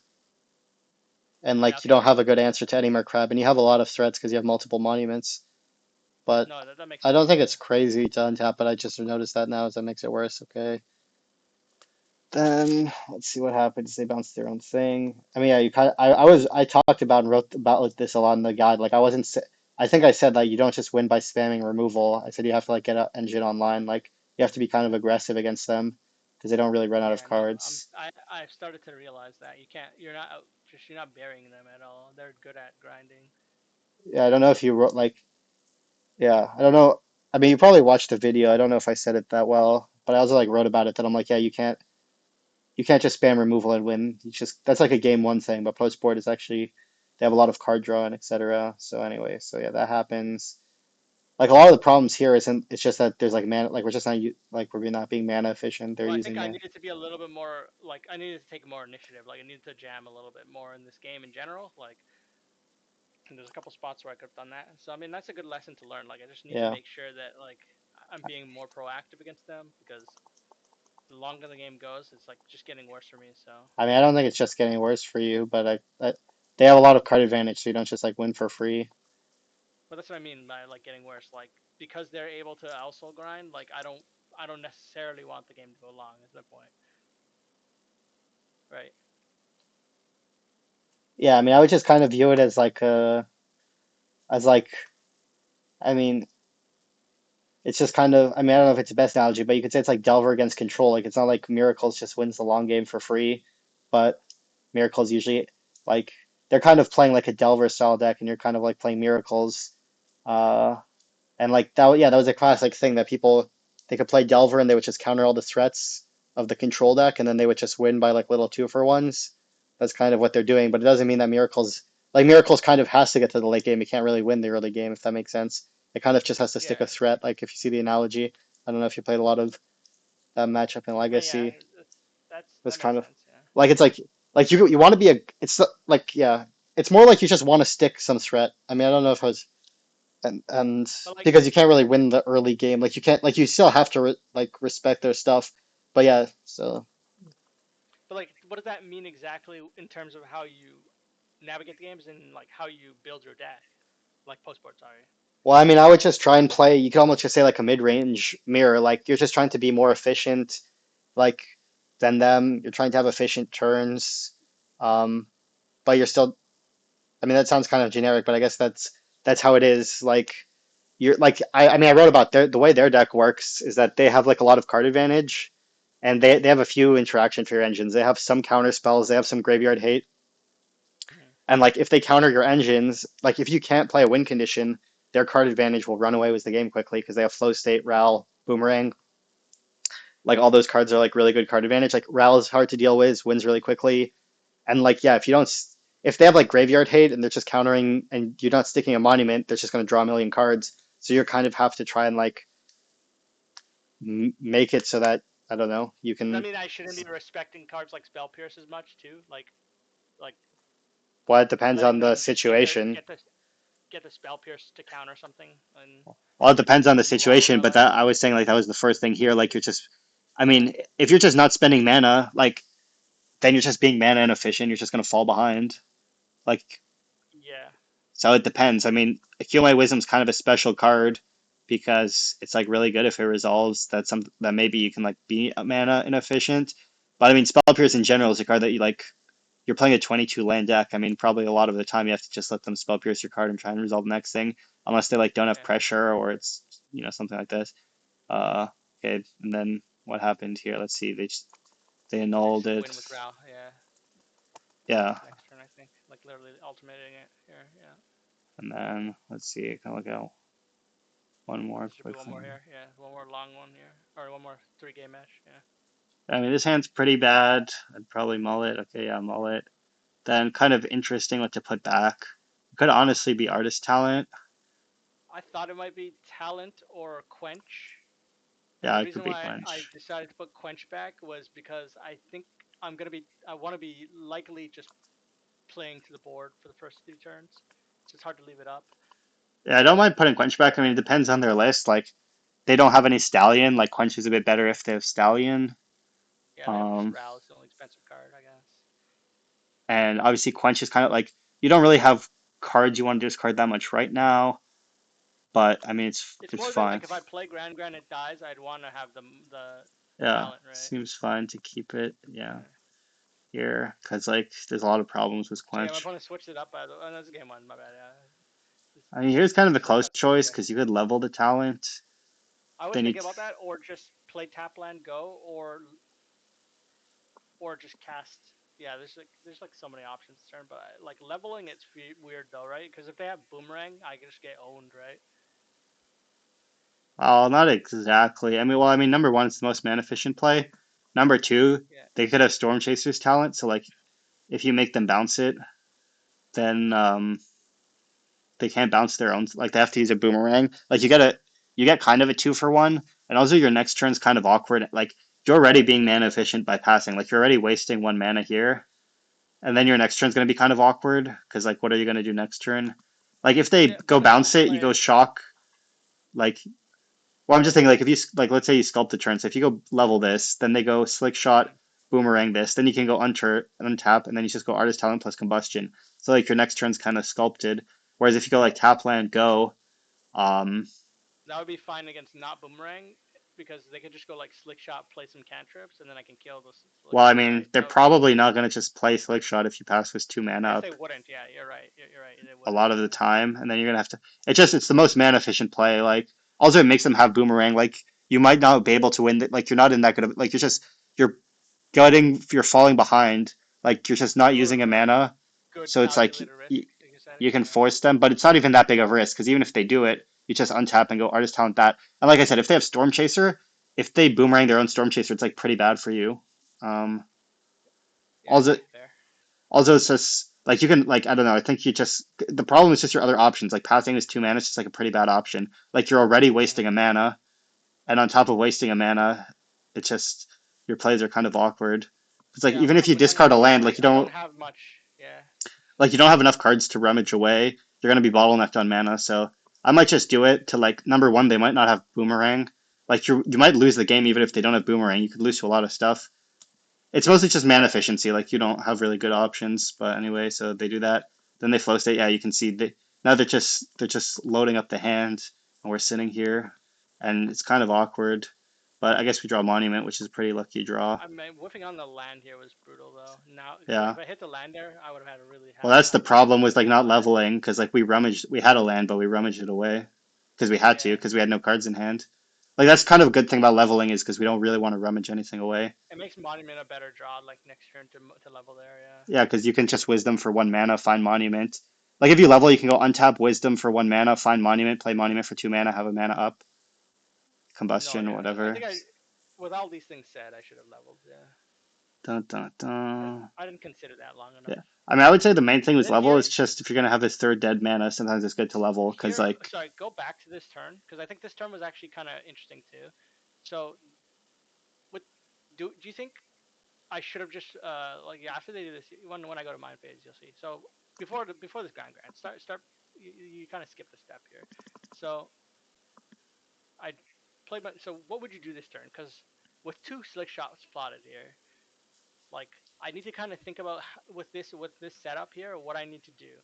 and yeah. like you Okay, don't okay. have a good answer to Eddie Crab, and you have a lot of threats because you have multiple monuments. But No, that makes I don't sense. think Yeah. it's crazy to untap, but I just noticed that now, so that makes it worse. Okay. Then let's see what happens. They bounce their own thing. I mean, yeah, you kind of, I talked about and wrote about like this a lot in the guide. Like I wasn't, I think I said like you don't just win by spamming removal. I said you have to like get an engine online. Like you have to be kind of aggressive against them because they don't really run out of Yeah, no, cards. I've started to realize that you can't you're not out just you're not burying them at all. They're good at grinding. Yeah, I don't know if you wrote like, yeah, I don't know. I mean, you probably watched the video. I don't know if I said it that well, but I also like wrote about it that I'm like, yeah, you can't just spam removal and win. You just that's like a game one thing, but post board is actually they have a lot of card draw and etc. So anyway, so yeah, that happens. Like a lot of the problems here isn't it's just that there's like mana like we're just not like we're not being mana efficient. They're Well, I think using I mana. needed to be a little bit more like I needed to take more initiative. Like I needed to jam a little bit more in this game in general. Like and there's a couple spots where I could have done that. So I mean that's a good lesson to learn. Like I just need to Yeah. make sure that like I'm being more proactive against them because the longer the game goes, it's like just getting worse for me. So, I mean, I don't think it's just getting worse for you, but they have a lot of card advantage, so you don't just like win for free. but that's what I mean by like getting worse. Like because they're able to also grind. Like I don't necessarily want the game to go long. Is the point, right? Yeah, I mean, I would just kind of view it as like as like I mean, it's just kind of I mean, I don't know if it's the best analogy, but you could say it's like Delver against Control. Like it's not like Miracles just wins the long game for free, but Miracles usually like they're kind of playing like a Delver style deck, and you're kind of like playing Miracles. Uh, and like that, yeah, that was a classic thing that people they could play Delver and they would just counter all the threats of the control deck, and then they would just win by like little two for ones. That's kind of what they're doing, but it doesn't mean that Miracles kind of has to get to the late game. It can't really win the early game if that makes sense. It kind of just has to stick Yeah. a threat. Like if you see the analogy, I don't know if you played a lot of that matchup in No, yeah. Legacy. Was That makes kind of sense. Yeah. like it's like you want to be a it's like yeah it's more like you just want to stick some threat. I mean I don't know if I was and But like, because you can't really win the early game like you can't like you still have to like respect their stuff but yeah so but like what does that mean exactly in terms of how you navigate the games and like how you build your deck, like post board? Sorry. Well, I mean, I would just try and play. You could almost just say like a mid-range mirror. Like you're just trying to be more efficient, like than them. You're trying to have efficient turns, um, but you're still. I mean, that sounds kind of generic, but I guess that's how it is. Like you're like I mean, I wrote about the way their deck works is that they have like a lot of card advantage, and they have a few interaction for your engines. They have some counter spells. They have some graveyard hate. Mm-hmm. And like if they counter your engines, like if you can't play a win condition, their card advantage will run away with the game quickly because they have flow state, Ral, Boomerang. Like all those cards are like really good card advantage. Like Ral is hard to deal with, wins really quickly. And like yeah, if they have like graveyard hate and they're just countering and you're not sticking a monument, they're just going to draw a million cards. So you kind of have to try and like make it so that I don't know, you Does that can. mean I shouldn't be respecting cards like Spell Pierce as much too? Like Well, it depends letting on the them just get their situation. get the Spell Pierce to counter something and Well, it depends on the move on with situation, my but life. that I was saying like that was the first thing here. Like you're just, I mean, if you're just not spending mana, like then you're just being mana inefficient. You're just gonna fall behind. Like Yeah. so, it depends. I mean, Accumulate Wisdom's kind of a special card because it's like really good if it resolves that maybe you can like be mana inefficient. But I mean, Spell Pierce in general is a card that you like. You're playing a 22 land deck. I mean, probably a lot of the time you have to just let them Spell Pierce your card and try and resolve the next thing, unless they like don't have Yeah. pressure or it's something like this. Uh, okay, and then what happened here? Let's see. They They annulled just it. win with Ral. Yeah. Yeah, Next turn, I think. Like literally ultimating it here. Yeah. and then let's see. I can look at one more There should be one more quickly. here. Yeah. One more long one here. Or one more 3 game match. Yeah. I mean, this hand's pretty bad. I'd probably mull it. Okay, yeah, mull it. Then kind of interesting what to put back. Could honestly be artist talent. I thought it might be Talent or Quench. And Yeah, the it could reason be why I quench. decided to put Quench back was because I think I want to be likely just playing to the board for the first 2 turns. So it's hard to leave it up. Yeah, I don't mind putting quench back. I mean, it depends on their list. Like, they don't have any stallion. Like, quench is a bit better if they have stallion. Yeah, they have just Um, Ral. It's the only expensive card, I guess. and obviously, quench is kind of like you don't really have cards you want to discard that much right now. But I mean, It's it's more that fine. like if I play Grand it dies, I'd want to have the Yeah, talent, right? seems fine to keep it. Yeah, Yeah. here because like there's a lot of problems with So yeah, my quench. opponent switched it up. By the oh, that's game one. My bad. Yeah. I mean, here's kind of a Switched close up the choice deck. because you could level the talent. I was Then you, thinking about that, or just play tap land go, or just cast. Yeah, there's like so many options this turn, but like leveling it's weird though, right? Because if they have boomerang, I can just get owned, right? well, not exactly. I mean, well, I mean, number one, it's the most mana efficient play. Number two, Yeah. they could have Storm Chaser's talent. So like, if you make them bounce it, then they can't bounce their own. Like they have to use a boomerang. Like you get kind of a 2-for-1, and also your next turn's kind of awkward. Like you're already being mana efficient by passing. Like you're already wasting 1 mana here, and then your next turn's gonna be kind of awkward because like, what are you gonna do next turn? Like if they Yeah, go but if I'm bounce it, you go playing, shock. Like, well, I'm just thinking like if you like, let's say you sculpt the turn. So if you go level this, then they go slick shot, mm, boomerang this, then you can go untap, and then you just go artist talent plus combustion. So like your next turn's kind of sculpted. Whereas if you go like tap land go, um, that would be fine against not boomerang because they could just go like slick shot, play some cantrips, and then I can kill the slick well, I shot, mean, right? they're That would be. probably not gonna just play slick shot if you pass with 2 mana I guess they up wouldn't. Yeah, you're right. You're right. They a wouldn't. lot of the Yeah. time, and then you're gonna have to. It's the most mana efficient play. Like also it makes them have boomerang. Like you might not be able to win. Like you're not in that good of like you're gutting. You're falling behind. Like you're just not using a Right. mana. Good So it's like calculated risk, you, like you said. you can Yeah. force them, but it's not even that big of a risk because even if they do it, you just untap and go artist talent that. And like I said, if they have Storm Chaser, if they boomerang their own Storm Chaser, it's like pretty bad for you. Um, Yeah. also, Fair. also it's just like you can like I don't know. I think you just the problem is just your other options. Like passing is 2 mana, it's just like a pretty bad option. Like you're already wasting Hmm. a mana, and on top of wasting a mana, it's just your plays are kind of awkward. It's like Yeah. even if you I'm kind of discard a like you. land, like I don't have much. Yeah. you don't have enough cards to rummage away. You're gonna be bottlenecked on mana, so I might just do it to like number one. They might not have boomerang. Like you might lose the game even if they don't have boomerang. You could lose to a lot of stuff. It's mostly just mana efficiency. Like you don't have really good options, but anyway, so they do that. Then they flow state. Yeah, you can see now they're just loading up the hand, and we're sitting here, and it's kind of awkward. But I guess we draw Monument, which is a pretty lucky draw. I mean, whiffing on the land here was brutal though. Now, because Yeah. if I hit the land there, I would have had a really Well, that's the had a problem really with like big not play. leveling because like we had a land, but we rummaged it away because we had to Yeah, because we had no cards in hand. Like that's kind of a good thing about leveling is because we don't really want to rummage anything away. it makes monument a better draw like next turn to level there. Yeah. Yeah, because you can just Wisdom for 1 mana, find Monument. Like if you level, you can go untap Wisdom for 1 mana, find Monument, play Monument for 2 mana, have a mana up, No, Combustion, yeah. I whatever. think with all these things said, I should have leveled. Yeah, Dun, dun, dun. I didn't consider that long Yeah, enough. I mean, I would say the main thing And with then level here, is just if you're gonna have this third dead mana, sometimes it's good to level because like, sorry, go back to this turn because I think this turn was actually kind of interesting too. So, what do you think I should have just like yeah, after they do this when I go to mind phase, you'll see. So before this grand start you kind of skip the step here. So I played my so what would you do this turn? Because with two slick shots plotted here, like I need to kind of think about with this setup here what I need to do.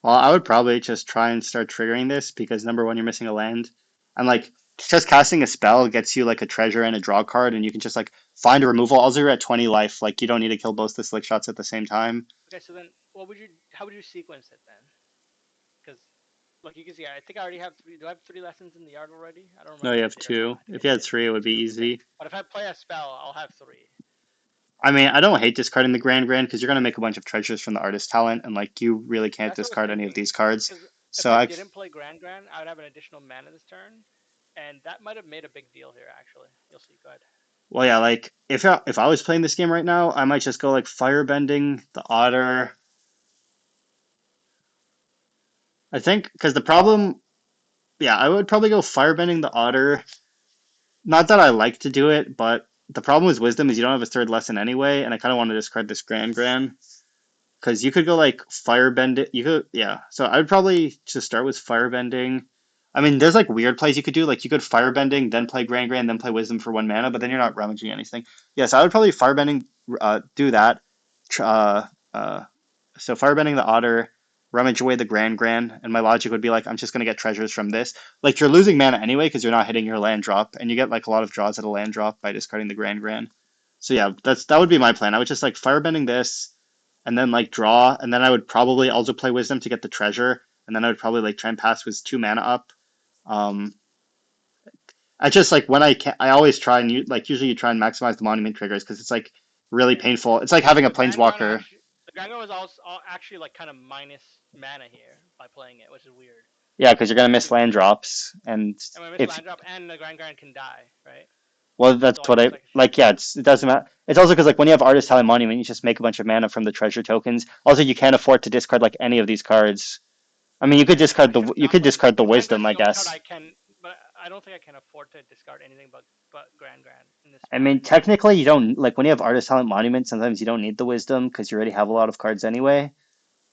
well, I would probably just try and start triggering this because number one, you're missing a land, and like just casting a spell gets you like a treasure and a draw card, and you can just like find a removal. Also, you're at 20 life, like you don't need to kill both the slick shots at the same time. Okay, so then what would you how would you sequence it then? Because like you can see, I think I already have three. Do I have three lessons in the yard already? I don't No, remember you if I have did or two. not. If you had three, it would be Two. Okay, easy. but if I play a spell, I'll have three. I mean, I don't hate discarding the Grand because you're gonna make a bunch of treasures from the artist talent, and like you really can't That's what I was discard any of thinking. these cards. Because if So I I, didn't play Grand, I would have an additional mana this turn, and that might have made a big deal here. Actually, you'll see. Go ahead. well, yeah, like if I was playing this game right now, I might just go like Firebending the Otter. I think because the problem, yeah, I would probably go Firebending the Otter. Not that I like to do it, but the problem with Wisdom is you don't have a third lesson anyway, and I kind of want to discard this Grand. Because you could go like firebend it. You could, yeah. So I would probably just start with firebending. I mean, there's like weird plays you could do. Like you could firebending, then play Grand, then play Wisdom for 1 mana, but then you're not rummaging anything. Yes, I would probably firebending, do that. Uh, uh, so firebending the Otter, rummage away the Grand, and my logic would be like, I'm just gonna get treasures from this. Like you're losing mana anyway because you're not hitting your land drop, and you get like a lot of draws at a land drop by discarding the Grand. So yeah, that would be my plan. I would just like firebending this and then like draw, and then I would probably also play Wisdom to get the treasure, and then I would probably like try and pass with 2 mana up. Um, I just like when I can, I always try and like usually you try and maximize the monument triggers because it's like really Yeah. painful. It's like having a The planeswalker. Grand was also actually like kind of minus mana here by playing it, which is weird. Yeah, because you're gonna miss Seems land weird. drops, and And we miss if land drop, and the Grand can die, right? well, that's So like what it's I like like. Yeah, it doesn't matter. It's also because like when you have Artist Talent Monument, you just make a bunch of mana from the treasure tokens. Also, you can't afford to discard like any of these cards. I mean, I should have you not could played discard the the Grand Wisdom, is I the only card guess. I can, but I don't think I can afford to discard anything but Grand in this I spot. mean, technically, you don't like when you have Artist Talent Monument. Sometimes you don't need the Wisdom because you already have a lot of cards anyway.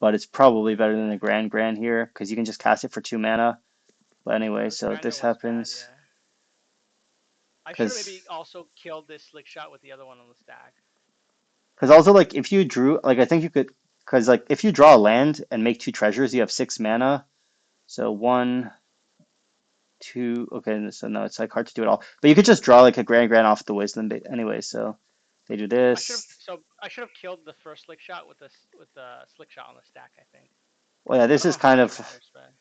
But it's probably better than the Grand here because you can just cast it for 2 mana. But anyway, This so Grand this was bad, happens yeah. I should have because maybe also killed this slick shot with the other one on the stack. also like if you drew like I think you could because like if you draw a land and make 2 treasures, you have 6 mana. So one, two. Okay, so no, it's like hard to do it all. But you could just draw like a Grand off the Wisdom anyway. So they do this. I should have killed the first slick shot with the slick shot on the stack. I think Well, yeah, I this don't is know how kind much it of matters, but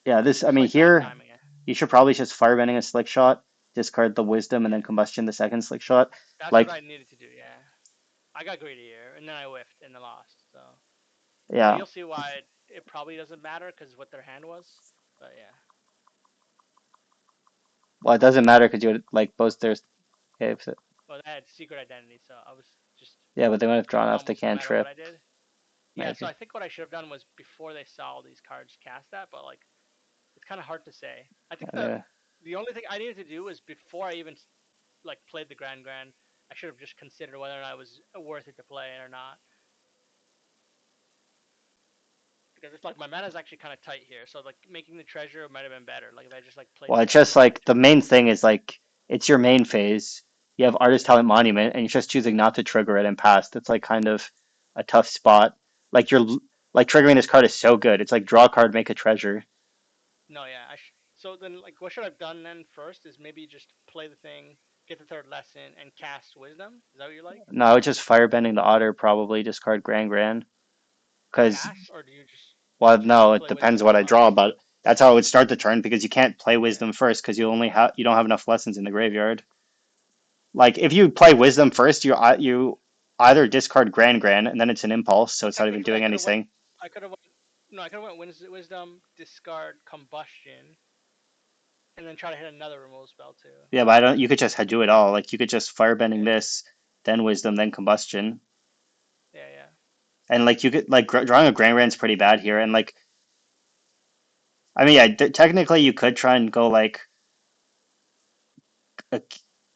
yeah. This I just mean like bad here timing. you should probably just firebending a slick shot, discard the Wisdom, and then Yeah, combustion the second slick shot. that's what Like I needed to do. Yeah, I got greedy here, and then I whiffed and I lost. So, but yeah, you'll see why it probably doesn't matter because what their hand was. But yeah, well it doesn't matter because you like both there's okay, so, well, they had secret identity, so I was just yeah, but they might have drawn off the almost no matter what cantrip I did. Yeah, so maybe. I think what I should have done was before they saw all these cards cast that, but like it's kind of hard to say. I think Yeah. the only thing I needed to do was before I even like played the Grand, I should have just considered whether or not it was worth it to play it or not. Because it's like my mana is actually kind of tight here, so like making the treasure might have been better. Like if I just like played Well, the it's just Grand, like the main thing is like it's your main phase. you have Artist Talent Monument, and you're just choosing not to trigger it and pass. That's like kind of a tough spot. Like you're like triggering this card is so good. It's like draw a card, make a treasure. No, yeah. So then, like, what should I've done then first is maybe just play the thing, get the third lesson, and cast Wisdom. Is that what you like? No, it's just firebending the otter, probably discard Grand Grand. Because, Cast, or do you just well, just no, it play depends Wisdom what and I pass? draw, but that's how it would start the turn because you can't play Yeah, Wisdom first because you don't have enough lessons in the graveyard. Like if you play yeah. Wisdom first, you either discard Grand Grand and then it's an impulse, so it's not even Technically, doing anything. I could have went, no, I could have went Wisdom, discard Combustion, and then try to hit another removal spell too. Yeah, but I don't. You could just do it all. Like you could just firebending Yeah, this, then Wisdom, then Combustion, yeah, yeah. and like you could like drawing a Grand Grand's pretty bad here. And like I mean, yeah, technically you could try and go like a,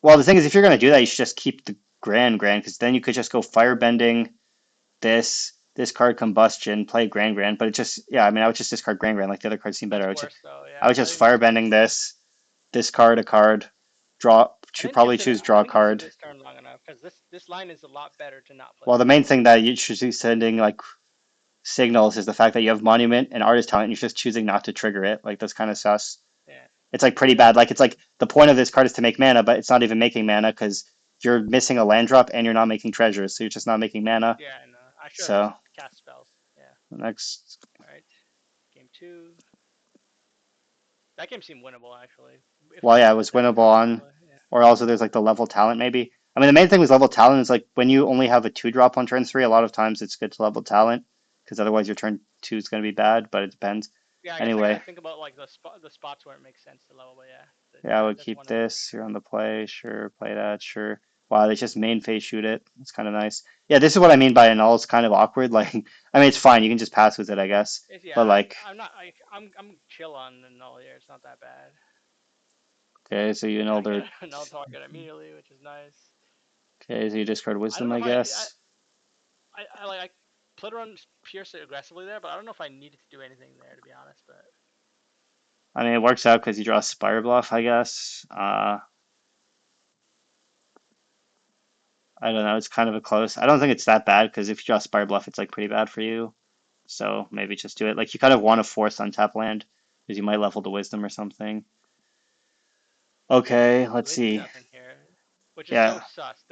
well, the thing is, if you're gonna do that, you should just keep the Grand Grand because then you could just go firebending this card Combustion, play Grand Grand. But it just yeah, I mean, I would just discard Grand Grand. Like the other cards seem better. That's worse though. I Yeah, would I just think this is firebending worse. this, discard a card, draw, probably choose I draw a didn't get to card. this turn long enough because this line is a lot better to not play Well, the main Wisdom. thing that you should be sending like signals is the fact that you have Monument and Artist Talent, and you're just choosing not to trigger it. Like that's kind of sus. Yeah, It's like pretty bad. Like it's like the point of this card is to make mana, but it's not even making mana because you're missing a land drop and you're not making treasures, so you're just not making mana. yeah, and I should have So just cast spells. Yeah. next, All right. Game two. That game seemed winnable actually, if well, I yeah, it had the was deck winnable on, properly. Yeah. or also there's like the level talent maybe. I mean, the main thing with level talent is like when you only have a two drop on turn three, a lot of times it's good to level talent because otherwise your turn two is going to be bad, but it depends. Yeah, I guess I gotta Anyway, think about like the spots where it makes sense to level, but yeah, yeah, I would that's keep one of them for this. You're sure. on the play, sure, play that, sure. Wow, they just main phase shoot it. It's kind of nice. Yeah, this is what I mean by null. It's kind of awkward. Like, I mean, it's fine. You can just pass with it, I guess. Yeah, But like, I'm not. I'm chill on the null here. It's not that bad. okay, so you know I get they're a null target immediately, which is nice. okay. So you discard I don't wisdom, know I if guess. I played around Pierce aggressively there, but I don't know if I needed to do anything there to be honest. But I mean, it works out because you draw Spire Bluff, I guess. I don't know. It's kind of a close. I don't think it's that bad because if you draw Spire Bluff, it's like pretty bad for you. So maybe just do it. Like you kind of want to force untap land because you might level the wisdom or something. Okay, so let's they do see. nothing here, which is so Yeah, sus.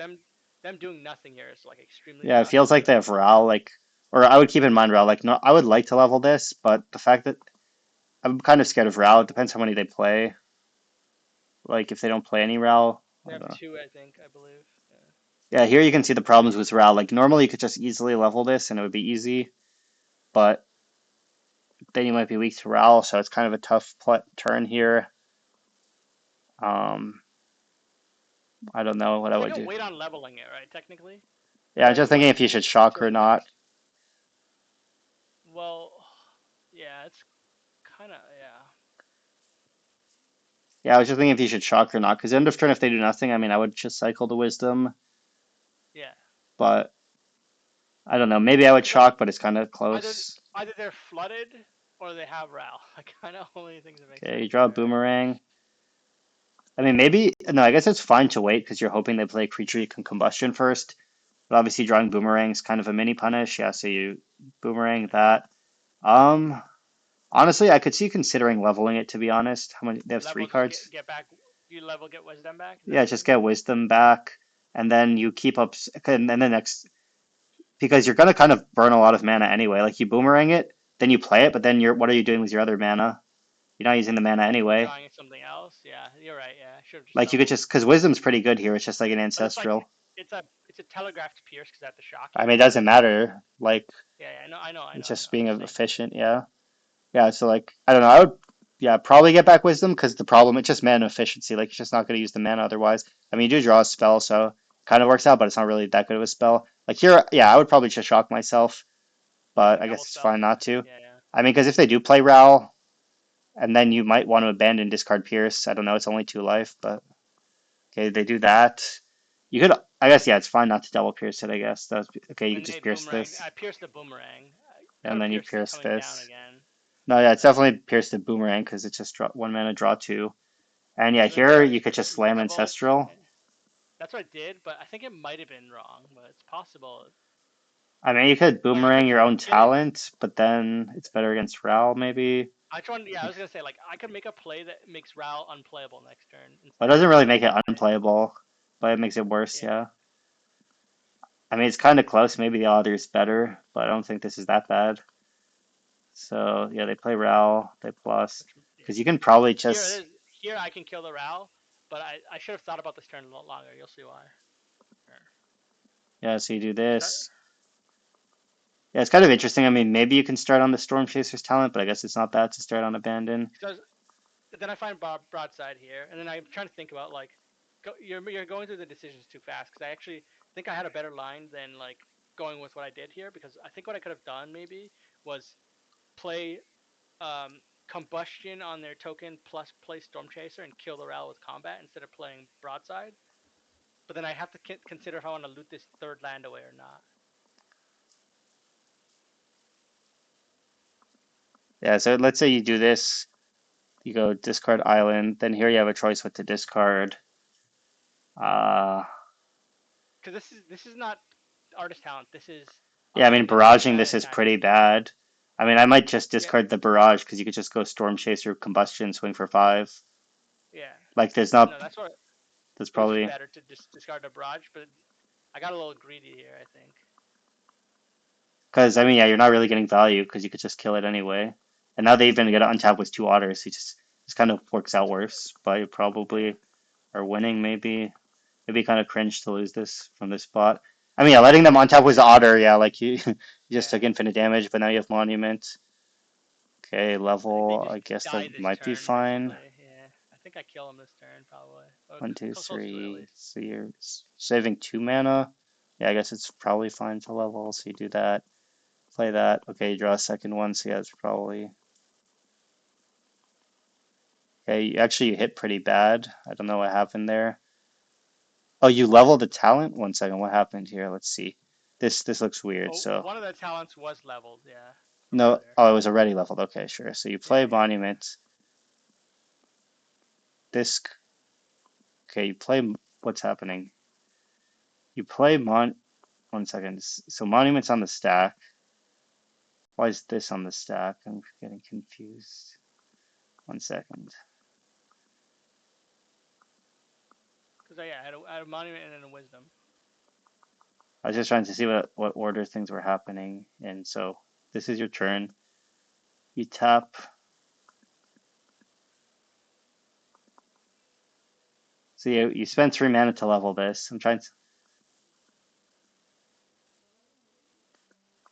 Them doing nothing here is like extremely yeah. It sus. feels like they have Ral. Like, or I would keep in mind Ral. Like, no, I would like to level this, but the fact that I'm kind of scared of Ral. It depends how many they play. Like, if they don't play any Ral, They I don't have know. two, I think, I believe. Yeah. Yeah, here you can see the problems with Ral. Like, normally you could just easily level this and it would be easy, but then you might be weak to Ral, so it's kind of a tough turn here. Um, I don't know what I Because I would can do. wait on leveling it, right? Technically, Yeah, I'm or just do I thinking have if to you wait should shock till or the not. next? Well, yeah, it's kind of yeah, Yeah, I was just thinking if you should shock or not, because end of turn, if they do nothing, I mean, I would just cycle the wisdom, yeah. but I don't know. Maybe I would Because shock, but it's kind of either close. either they're flooded or they have Ral. Like kind of only things that make Okay, you sense draw a there, right? boomerang. I mean, maybe, no, I guess it's fine to wait because you're hoping they play a creature you can combustion first. But obviously, drawing boomerang is kind of a mini punish. Yeah, so you boomerang that. Um, Honestly, I could see considering leveling it, to be honest. How many? They have three Level, just cards. get back. You level, get Wisdom back. Is that Yeah, what you just mean? get wisdom back, and then you keep up, and then the next, because you're gonna kind of burn a lot of mana anyway. Like you boomerang it, then you play it, but then what are you doing with your other mana? You're not using the mana anyway. Drawing something else. Yeah, you're right. Yeah, I should have just Like you could leveled. just, because wisdom's pretty good here. It's just like an But it's like ancestral. it's a telegraphed Pierce because I have to shock I it. mean, it doesn't matter. Like Yeah, yeah, it's I know. just I'm being just saying. efficient. Yeah, yeah. So like, I don't know. I would, yeah, probably get back wisdom because the problem it's just mana efficiency. Like you're just not gonna use the mana otherwise. I mean, you do draw a spell, so it kind of works out, but it's not really that good of a spell. Like here, yeah, I would probably just shock myself, but Like I guess double it's spell. fine not to. Yeah, yeah. I mean, because if they do play Ral, and then you might want to abandon discard Pierce. I don't know. It's only two life, but okay, they do that. You could, I guess, yeah, it's fine not to double pierce it. I guess that's okay. You could And they just pierce boomerang. this, I pierced the boomerang. I could and have then you pierced it pierce coming down this. again. No, yeah, it's But definitely pierce the boomerang because it's just draw, one mana draw two. And yeah, and then here here you could just slam level. ancestral. That's what I did, but I think it might have been wrong, but it's possible. I mean, you could Like I boomerang could your own get it. talent, but then it's better against Ral, maybe. I tried. Yeah, I was gonna say like I could make a play that makes Ral unplayable next turn Well, it instead of doesn't really make it right. unplayable, but it makes it worse, Yeah, yeah. I mean, it's kind of close. Maybe the other's better, but I don't think this is that bad. So, yeah, they play Ral, they plus. which Because yeah. you can probably Here it just, is. Here I can kill the Ral, but I should have thought about this turn a lot longer. You'll see why. Here. yeah, so you do Start. this. Yeah, it's kind of interesting. I mean, maybe you can start on the Storm Chaser's talent, but I guess it's not bad to start on Abandon. So then I find broadside here, and then I'm trying to think about like, you're going through the decisions too fast because I actually think I had a better line than like going with what I did here because I think what I could have done maybe was play combustion on their token plus play storm chaser and kill the Ral with combat instead of playing broadside. But then I have to consider if I want to loot this third land away or not. Yeah, so let's say you do this, you go discard island, then here you have a choice what to discard. Uh, Because this is not artist talent. This is yeah, I mean, this is a barraging bad this is attack pretty move. bad. I mean, I might just Yeah, discard the barrage because you could just go Storm Chaser, Combustion, swing for five. yeah. Like, there's No, not, that's what there's it was just probably, better to just discard the barrage, but I got a little greedy here. I think. because, I mean, yeah, you're not really getting value because you could just kill it anyway. And now they even get to untap with two otters, so it just kind of works out worse. But you probably are winning, maybe. It'd be kind of cringe to lose this from this spot. I mean, yeah, letting them untap was otter, yeah, like you, you just Yeah, took infinite damage, but now you have Monument. Okay, I think they level, just I guess die that this might be turn fine. probably. Yeah, I think I kill him this turn probably. Or One, two, close to it at three. least. So you're saving two mana. Yeah, I guess it's probably fine to level. So you do that, play that. Okay, you draw a second one. So yeah, it's probably okay. Actually, you hit pretty bad. I don't know what happened there. Oh, you leveled the talent. One second, what happened here? Let's see. This looks weird. Oh, So one of the talents was leveled. Yeah, from no. earlier. Oh, it was already leveled. Okay, sure. So you play Yeah, yeah. Monument. This. Okay, you play. What's happening? You play Mon. One second. So Monument's on the stack. Why is this on the stack? I'm getting confused. One second. Because yeah, I had a monument and then a wisdom. I was just trying to see what order things were happening. And so this is your turn. You tap. So you spend three mana to level this. I'm trying to.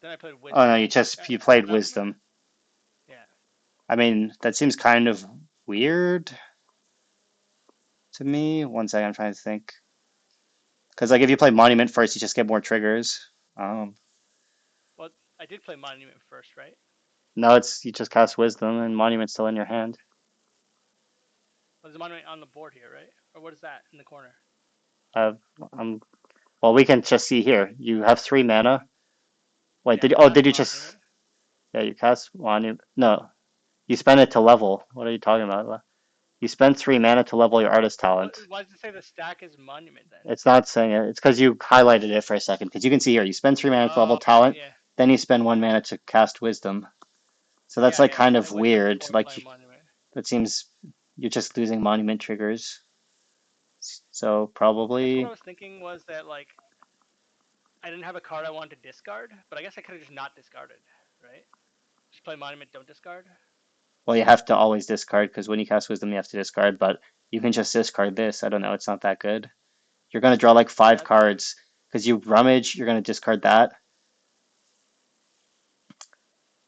Then I played Oh no, wisdom. you played Um, Wisdom. yeah. I mean, that seems kind of weird to me. One second, I'm trying to think. Because like if you play Monument first, you just get more triggers. Um, Well, I did play monument first, right? no, it's you just cast Wisdom and Monument's still in your hand. Was the monument on the board here, right? Or what is that in the corner? Uh, um, well, we can just see here. You have three mana. Wait, Yeah, did I you, oh, cast did you just, monument. yeah, you cast Monument? No, you spend it to level. What are you talking about? You spend three mana to level your artist Well, talent. why does it say the stack is monument then? It's not saying it. It's because you highlighted it for a second. Because you can see here, you spend three mana to Oh, level okay, talent, yeah, then you spend one mana to cast Wisdom. So that's yeah, like yeah. I kind play of wisdom weird. before Like playing monument. that seems you're just losing Monument triggers. So I guess what I probably, was thinking was that like I didn't have a card I wanted to discard, but I guess I could have just not discarded, right? Just play monument, don't discard. well, you have to always discard because when you cast Wisdom, you have to discard. But you can just discard this. I don't know. It's not that good. You're gonna draw like five Yeah, cards because you rummage. You're gonna discard that,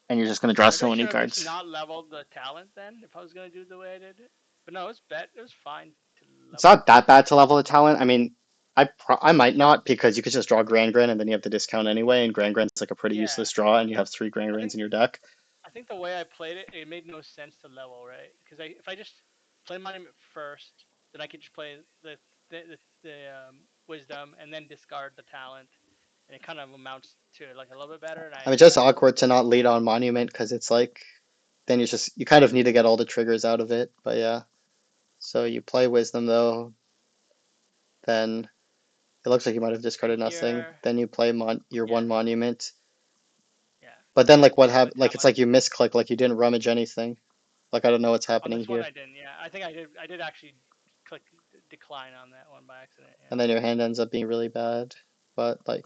and you're just gonna draw maybe so I many should have just cards. not leveled the talent then if I was gonna do the way I did it. But no, it was fine to It's level the not that talent. bad to level a talent. I mean, I might not because you could just draw Grand Grand and then you have the discount anyway, and Grand Grand's like a pretty Yeah, useless draw, and you have three Grand I Grands think in your deck. I think the way I played it, it made no sense to level, right? Because if I just play monument first, then I could just play the wisdom and then discard the talent, and it kind of amounts to like a little bit better. And I mean, it's just I awkward to not lead on Monument because it's like then you kind of need to get all the triggers out of it. But yeah, so you play Wisdom though, then. It looks like you might have And discarded nothing. here, Then you play your yeah, one monument. yeah. But then like what Play the happened? Like it's talent. like you misclick, like you didn't rummage anything. Like I don't know what's On happening this one, here. I didn't. Yeah, I think I did. I did actually click decline on that one by accident. Yeah. And then your hand ends up being really bad. But like,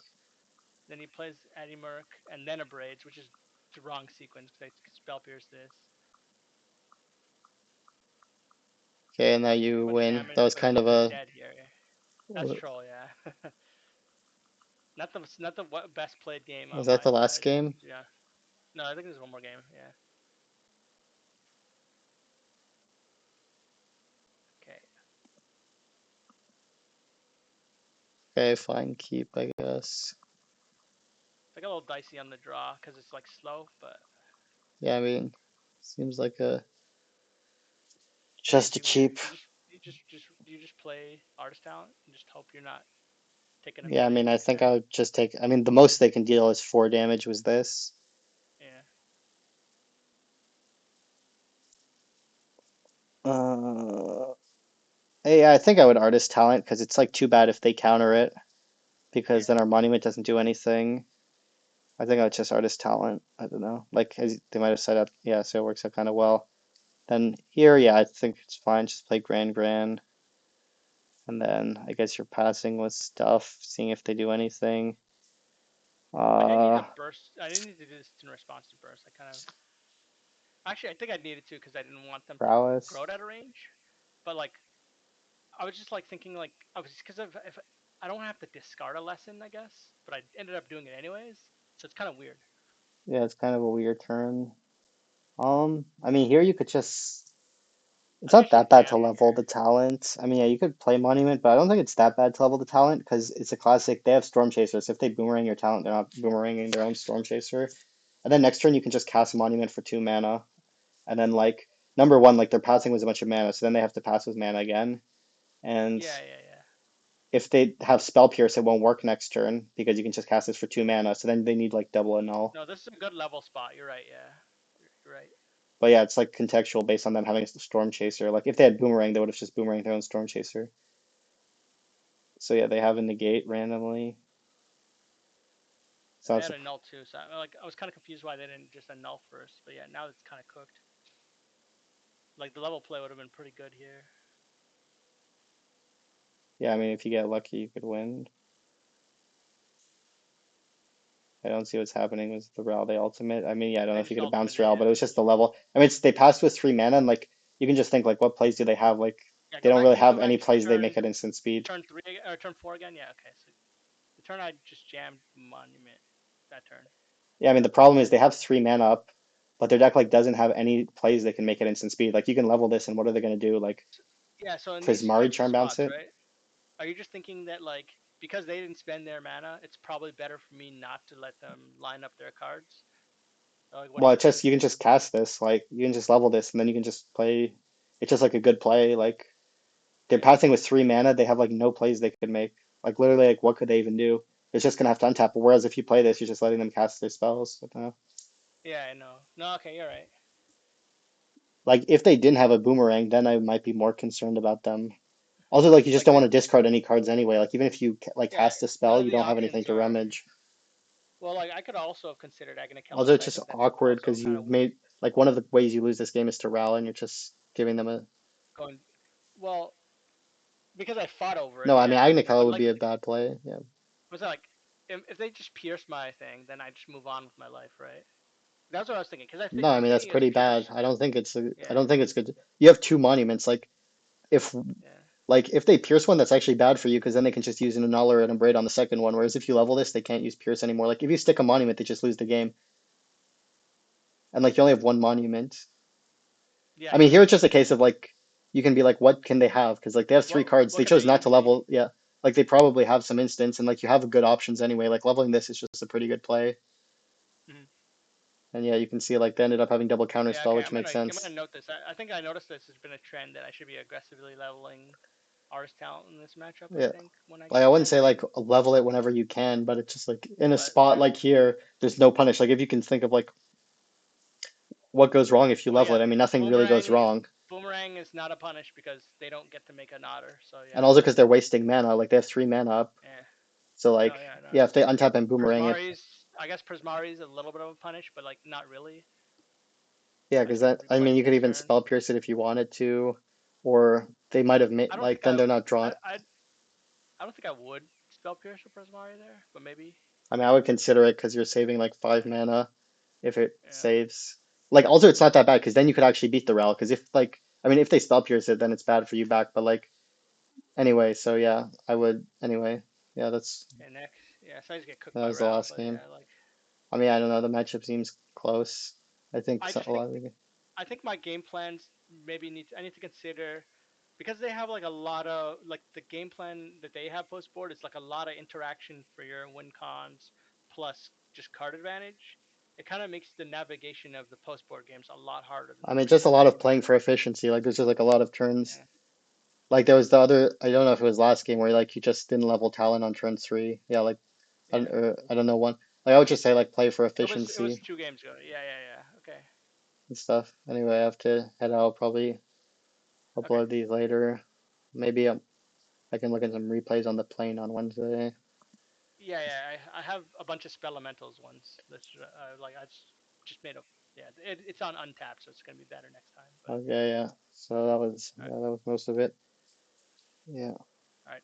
Then he plays Eddie Merc and then a Braids, which is the wrong sequence because I spell pierce this. okay, and now So you too much win. That damage, was but kind of he's a dead here. That's troll, yeah. Not the best played game was on that my the last side. game? Yeah. No, I think there's one more game. Yeah. Okay. Okay, fine, keep, I guess. It's like a little dicey on the draw because it's like slow, but Yeah, I mean, seems like a what do you just to do here? keep. You just play artist talent and just hope you're not taking a Yeah, I minute mean, I every think I turn. would just take. I mean, the most they can deal is 4 damage. Was this? Yeah. Uh, yeah, I think I would artist talent because it's like too bad if they counter it because Yeah. then our monument doesn't do anything. I think I would just artist talent. I don't know. Like as they might have said, yeah, so it works out kind of well. Then here, yeah, I think it's fine. Just play Grand, and then I guess you're passing with stuff, seeing if they do anything. I didn't need to Uh, burst. I didn't need to do this in response to burst. I kind of actually I think I needed to because I didn't want them to Prowess. grow out of range. But like I was just like thinking like I was because of if I don't have to discard a lesson, I guess, but I ended up doing it anyways. So it's kind of weird. Yeah, it's kind of a weird turn. I mean, here you could just. It's I think I not should that have bad to jammed level here. the talent. I mean, yeah, you could play Monument, but I don't think it's that bad to level the talent because it's a classic. They have Storm Chasers. If they boomerang your talent, they're not boomeranging their own Storm Chaser. And then next turn you can just cast Monument for 2 mana. And then like number one, like their passing was a bunch of mana, so then they have to pass with mana again. And Yeah, yeah, yeah. if they have Spell Pierce, it won't work next turn because you can just cast this for 2 mana. So then they need like double a null. No, this is a good level spot. You're right. Yeah, you're right. But yeah, it's like contextual based on them having a Storm Chaser. Like if they had Boomerang, they would have just Boomerang their own Storm Chaser. So yeah, they have a negate randomly. So And they that's had a, a null too, so I was kind of confused why they didn't just annul first. But yeah, now it's kind of cooked. Like the level play would have been pretty good here. yeah, I mean if you get lucky you could win. I don't see what's happening with the Ralde ultimate. I mean, yeah, I don't know I if you just could have bounced ultimated. Ral, Yeah, but it was just the level. I mean, they passed with 3 mana, and like you can just think like, what plays do they have? Like yeah. they Go don't back really to go have back any to plays they make at instant speed. turn three or turn four again. Yeah, okay. So the turn I just jammed monument. That turn. Yeah, I mean the problem is they have 3 mana up, but their deck like doesn't have any plays they can make at instant speed. Like you can level this, and what are they gonna do? Like Yeah. So in these Prismari types of charm bounce spots, it? right? Are you just thinking that like because they didn't spend their mana, it's probably better for me not to let them line up their cards? Or, like, what do Well, you it's think? just you can just cast this, like you can just level this, and then you can just play. It's just like a good play. Like they're passing with 3 mana, they have like no plays they could make. Like literally, like what could they even do? It's just gonna have to untap. Whereas if you play this, you're just letting them cast their spells. I don't know. Yeah, I know. No, okay, you're right. Like if they didn't have a boomerang, then I might be more concerned about them. Also, like you just Like don't the want to discard any cards anyway. Like even if you like yeah, cast a none spell, of you the don't have anything options to are rummage. well. Like I could also have considered Agnikella Also, it's play, just but that's awkward also because kind you of made like one of the ways you lose this game is to rally, and you're just giving them a. going well because I fought over it. No, I mean Yeah, Agnicala but would like be a bad play. Yeah. was that like if they just pierce my thing, then I just move on with my life, right? That's what I was thinking because I No, figured I the mean that's thing is pretty bad. pierce. I don't think it's a. I Yeah, don't think it's good. You have 2 monuments. If yeah, like if they pierce one, that's actually bad for you because then they can just use an annuller and a braid on the second one. Whereas if you level this, they can't use pierce anymore. Like if you stick a monument, they just lose the game. And like you only have 1 monument. yeah. I mean You're here right. it's just a case of like you can be like, what can they have? Because like they have three cards. What They could they chose not to even be? level. Yeah, like they probably have some instants and like you have good options anyway. Like leveling this is just a pretty good play. Mhm. And yeah, you can see like they ended up having double counter Yeah, spell, okay. which makes I'm gonna sense. note this. I think I noticed this has been a trend that I should be aggressively leveling artist talent in this matchup. I Yeah. think when I Like get I wouldn't say advantage, like level it whenever you can, but it's just like in a but spot like here, there's no punish. Like if you can think of like what goes wrong if you well, level yeah, it, I mean nothing really goes boomerang wrong. boomerang is not a punish because they don't get to make an otter. So And yeah, also because they're wasting mana, like they have 3 mana up. yeah. So No, like, yeah, no. yeah, if they untap and boomerang it, I guess Prismari's a little bit of a punish, but like not really. yeah, Like because you can that, I replay mean, it you could next even turn. spell pierce it if you wanted to, or they might have made I don't like think then they're not drawn. I I don't think I would spell pierce for Prismari there, but maybe. I mean, I would consider it because you're saving like 5 mana if it Yeah. saves. Like also, it's not that bad because then you could actually beat the Rel. Because if like, I mean, if they spell pierce it, then it's bad for you back. But like anyway, so yeah, I would anyway. Yeah, And next, yeah, so I just get cooked that by was the Rel, last but game. yeah, like I mean, I don't know. The matchup seems close. I think I so, just a think lot of the, my game plans maybe I need to consider because they have like a lot of like the game plan that they have post board is like a lot of interaction for your win cons plus just card advantage. It kind of makes the navigation of the post board games a lot harder than I the mean, pre just a board lot of games. playing for efficiency. Like there's just like a lot of turns. Yeah, Like there was the other, I don't know if it was last game where like you just didn't level Talon on turn three. Yeah, like yeah. I don't know one. Like I would just say like play for It was efficiency 2 games ago. Yeah, yeah, yeah. Okay, and stuff. Anyway, I have to head out. Probably okay. upload these later. Maybe I can look at some replays on the plane on Wednesday. Yeah, yeah. I have a bunch of spell elementals ones. That's like I just made up. Yeah, it's on untapped, so it's gonna be better next time. But Okay, yeah. So that was all yeah, right, that was most of it. Yeah. all right.